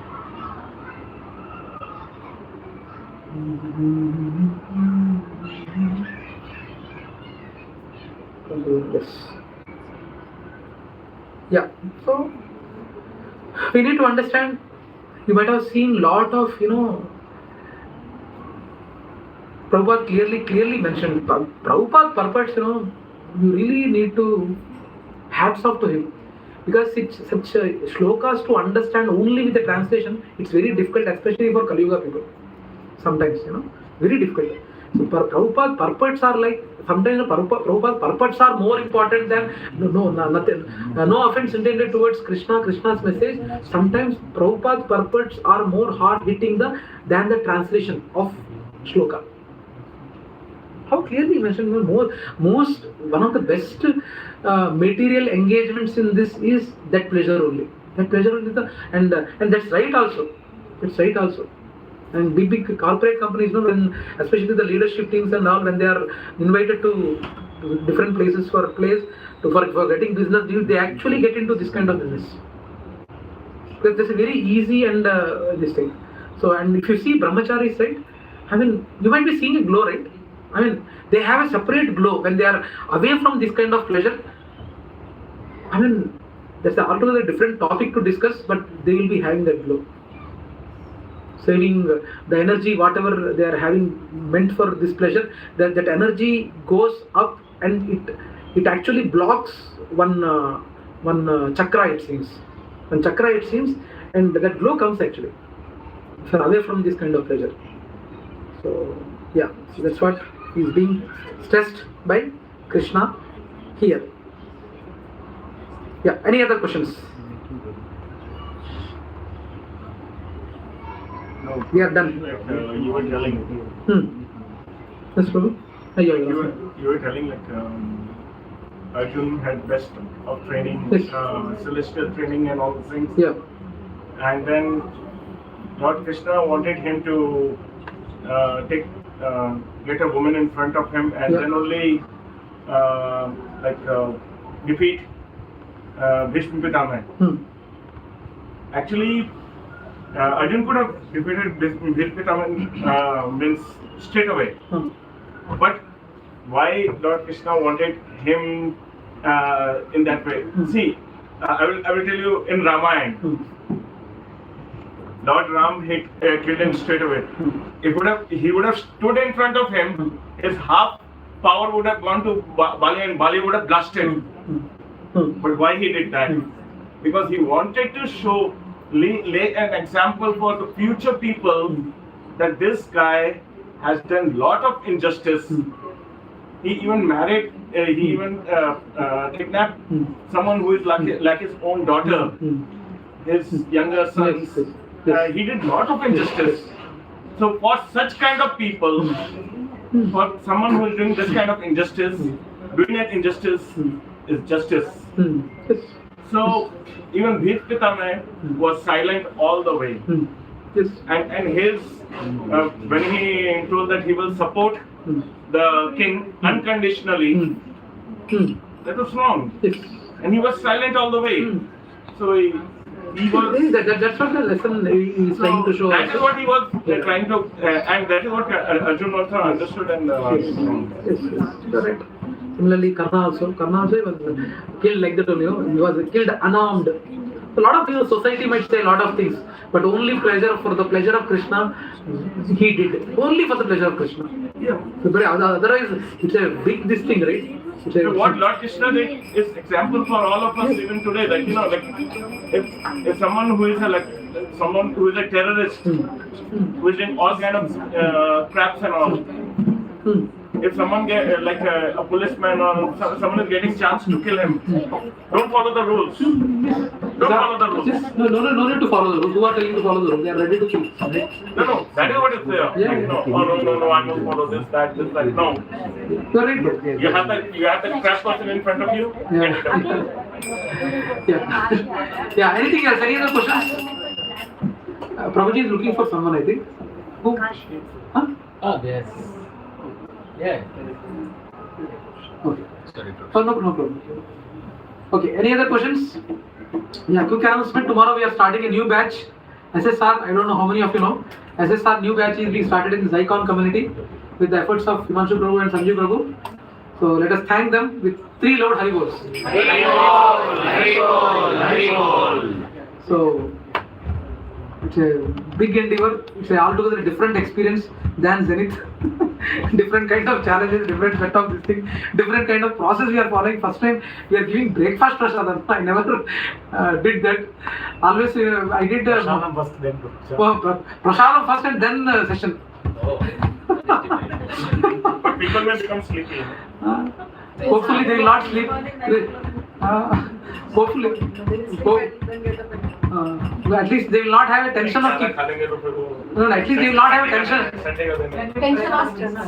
Yes. Yeah. So we need to understand. You might have seen lot of, Prabhupada clearly mentioned. Prabhupada purports, you really need to hats off to him, because it's such shlokas to understand only with the translation. It's very difficult, especially for Kali Yuga people. Sometimes, very difficult. So Prabhupada purports are like, sometimes Prabhupada purports are more important than, no offense intended towards Krishna's message. Sometimes Prabhupada's purports are more hard-hitting than the translation of shloka. How clearly mentioned, one of the best material engagements in this is that pleasure only. That pleasure only, and that's right also. It's right also. And big corporate companies, when especially the leadership teams and all, when they are invited to different places for getting business deals, they actually get into this kind of business. Because that's a very easy and this thing. So, and if you see brahmacharis, right? I mean, you might be seeing a glow, right? I mean, they have a separate glow when they are away from this kind of pleasure. I mean, that's altogether different topic to discuss, but they will be having that glow. Saving the energy, whatever they are having meant for this pleasure, that energy goes up and it actually blocks one chakra, it seems. One chakra, it seems, and that glow comes actually. if you're away from this kind of pleasure. So yeah, so that's what is being stressed by Krishna here. Yeah, any other questions? No. We are done. Like you were telling. Yes, Prabhu. You were telling like Arjun had best of training, Yes. celestial training and all those things. Yeah. And then Lord Krishna wanted him to get a woman in front of him and Yeah. then only defeat Bhishma Pitama. Actually, Arjun could have defeated Bhishma Pitama means straight away. But why Lord Krishna wanted him in that way? See, I will tell you in Ramayana. Lord Ram killed him straight away. If he would have stood in front of him, his half power would have gone to Bali and Bali would have blasted. But why he did that? Because he wanted to lay an example for the future people that this guy has done lot of injustice. He even married, he even kidnapped someone who is like his own daughter, his younger sons. He did lot of injustice. So for such kind of people, for someone who is doing this kind of injustice, doing that injustice is justice. So even Bhishma Pitama was silent all the way. And his when he told that he will support the king unconditionally, that was wrong. And he was silent all the way. So he was. That's what the lesson he is trying to show. That is what he was trying to, and that is what Arjun also understood and Correct. Similarly, Karna also was killed like that only. He was killed unarmed. A lot of people, society might say a lot of things, but only for the pleasure of Krishna, he did. Only for the pleasure of Krishna. So, but otherwise, it's a big this thing, right? So what Lord Krishna did is example for all of us even today. Like if someone who is a terrorist, who is in all kind of traps and all. If someone like a policeman or someone is getting chance to kill him, don't follow the rules. Don't follow the rules. No need to follow the rules. Who are telling to follow the rules? They are ready to kill. No, that is what is there. No, I must follow this, that. No. You have that trap person in front of you. Yeah. Anything else? Any other questions? Prabhuji is looking for someone, I think. Who? Huh? Oh, yes. Yeah. Okay. Oh, no problem. Okay, any other questions? Yeah, quick announcement. Tomorrow we are starting a new batch. SSR, I don't know how many of you know. SSR new batch is being started in the ISKCON community with the efforts of Himanshu Prabhu and Sanjeev Prabhu. So let us thank them with 3 Lord Haribols. Haribol. So it's a big endeavor. It's altogether a different experience than Zenith. Different kind of challenges, different set of this thing, different kind of process we are following. First time we are giving breakfast prasadam. I never did that. Always I did prasadam first, then prasadam first and then session. But people may become sleepy. Hopefully they will not sleep. Hopefully. At least they will not have a tension of keep. No, at least they will not have a tension.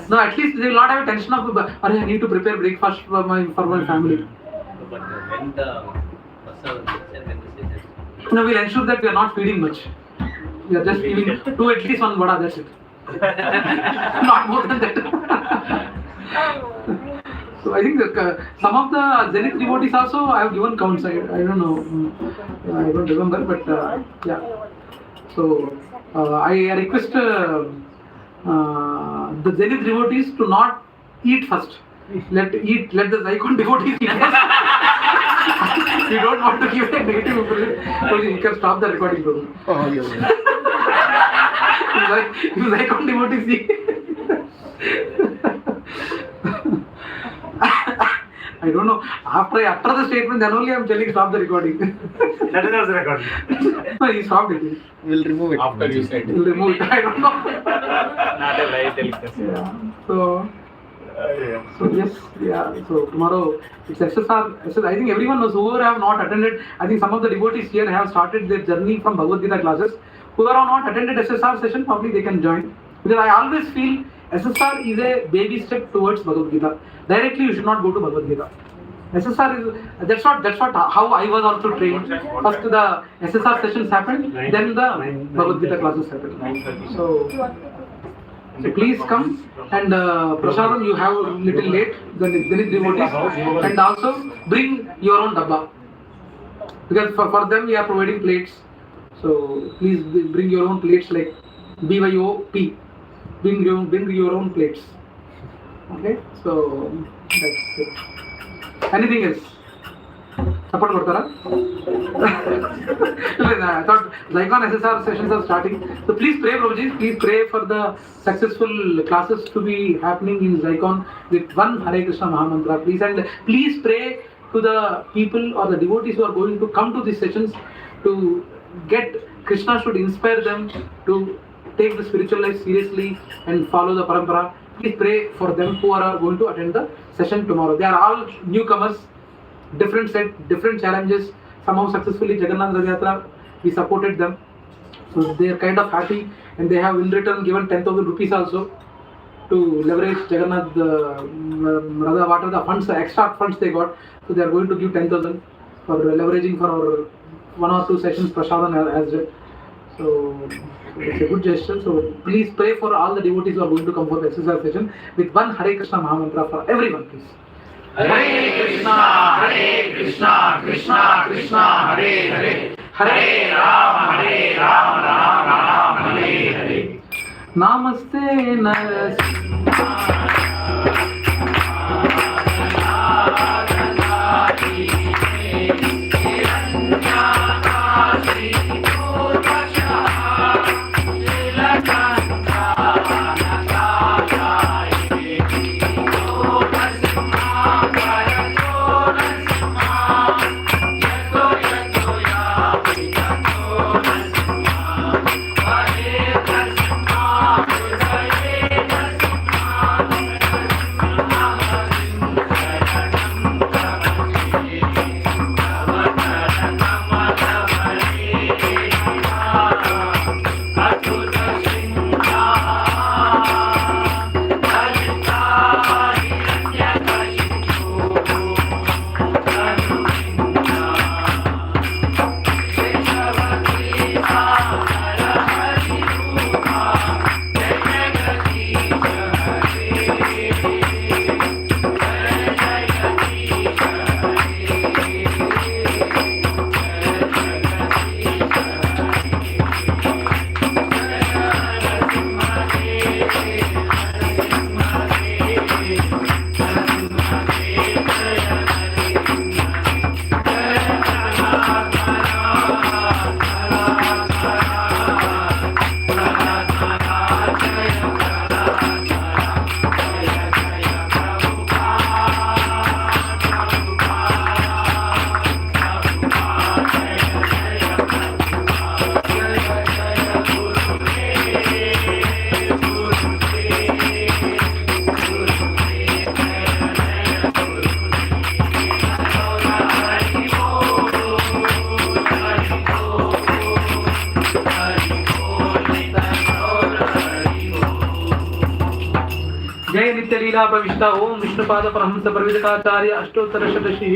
No, at least they will not have a tension of I need to prepare breakfast for my family. But when the No, we'll ensure that we are not feeding much. We are just giving at least one vada, that's it. Not more than that. So I think some of the Zenith devotees also I have given counts. I don't know. I don't remember, but yeah. So I request the Zenith devotees to not eat first. Let the ISKCON devotees eat first. We don't want to give a negative impression. So you can stop the recording, bro. Oh, yes. If ISKCON devotees eat. I don't know. After I utter the statement, then only I am telling stop the recording. That is also recording. No, he stopped it. We'll remove it. After you said. He'll remove it. I don't know. Not a live telecast. Yeah. So yes, yeah. So tomorrow it's SSR. I think everyone knows. Whoever have not attended, I think some of the devotees here have started their journey from Bhagavad Gītā classes. Whoever have not attended SSR session, probably they can join. Because I always feel SSR is a baby step towards Bhagavad Gītā. Directly you should not go to Bhagavad Gītā. SSR is that's what how I was also trained. First the SSR sessions happened, then the Bhagavad Gītā classes happened. So please come and Prasadam you have little late, then it's devotees, and also bring your own dabba. Because for them we are providing plates. So please bring your own plates like BYOP. Bring your own plates. Okay, so that's it. Anything else? Support Vartara? I thought ISKCON SSR sessions are starting. So please pray, Prabhuji, please pray for the successful classes to be happening in ISKCON with one Hare Krishna Mahamantra, please. And please pray to the people or the devotees who are going to come to these sessions to get Krishna should inspire them to take the spiritual life seriously and follow the parampara. Please pray for them who are going to attend the session tomorrow. They are all newcomers, different set, different challenges. Somehow successfully Jagannath Rath Yatra, we supported them. So they are kind of happy and they have in return given 10,000 rupees also to leverage Jagannath, rather what are the funds, the extra funds they got. So they are going to give 10,000 for leveraging for our 1 or 2 sessions Prasadam as well. So it's a good gesture. So please pray for all the devotees who are going to come for the SSR session with one Hare Krishna Mahamantra for everyone, please. Hare Krishna, Krishna Krishna, Hare Hare, Hare Rama, Rama Rama, Hare Hare. Namaste Narasimha. Śrīla Prabhupāda Om Vishnupada Paramahamsa Parvidakācārya Aṣṭottara Śrī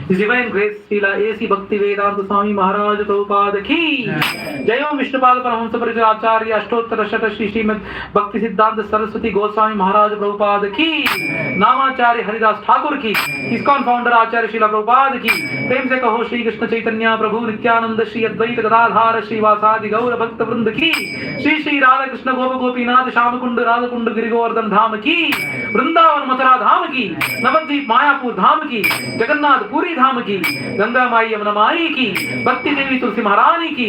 His Divine Grace Śrīla A.C Bhaktivedanta Swami Śrīla Prabhupāda ki Jai Om Vishnupada Paramahamsa Parvidakācārya Aṣṭottara Śrī Śrīmad-Bhaktivedanta Saraswati Goswami Maharaj Prabhupada ki Namacharya Haridas Thakur ki ISKCON founder Acharya Śrīla Prabhupāda ki Prem se kaho Śrī Krishna Caitanya Prabhu Nityananda Śrī Advaita Gadadhara Śrī Vasadi Gaura Bhakta Vrinda ki Śrī Radha Krishna Gopa Gopinath Shyamakunda Radha Kunda Girigordhan Dham ki Vrindavan Mathura धाम की नवद्वीप मायापुर धाम की जगन्नाथ पुरी धाम की गंगा माई यमुना माई की भक्ति देवी तुलसी महारानी की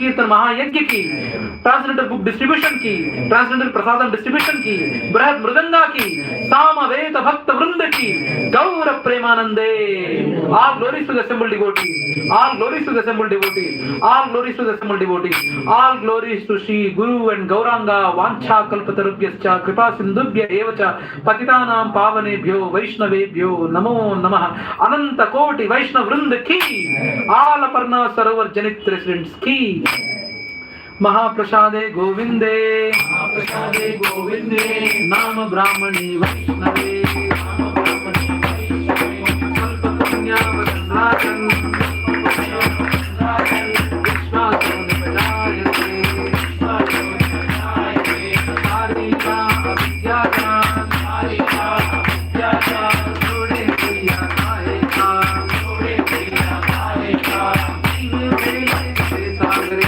Sankirtan Mahayagya ki, Transcendental Book Distribution ki, Transcendental Prasadam Distribution ki, Brahad Mridanga ki, Sama Veda Bhakta Vrinda ki, Gaura Premanande. All glories to the assembled devotees. All glories to the assembled devotees. All glories to the assembled devotees. All glories to Shri Guru and Gauranga Vancha Kalpatarubhyascha Kripa Sindubhya Evacha Patitanam Pavanebhyo Vaishnavebhyo Namo Namaha Ananta Koti Vaishnav Vrinda ki. All Aparna Sarovar Janit residents ki. Mahaprasade Govinde, Mahaprasade Govinde, Nama Brahmani Vaishnave, Nama Brahmani Vaishnave, Kalpapunya Vasandrajan, Vishwaso Nipajayate, Vishwaso Nipajayate, Harika Avidyakan, Harika Avidyakan, Jode Priya Kaheka, Jode Priya Kaheka, Jive Vele Se Sagare,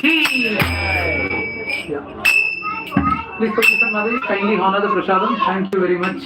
Please, Pakistan Mother, kindly honor the prasadam. Thank you very much.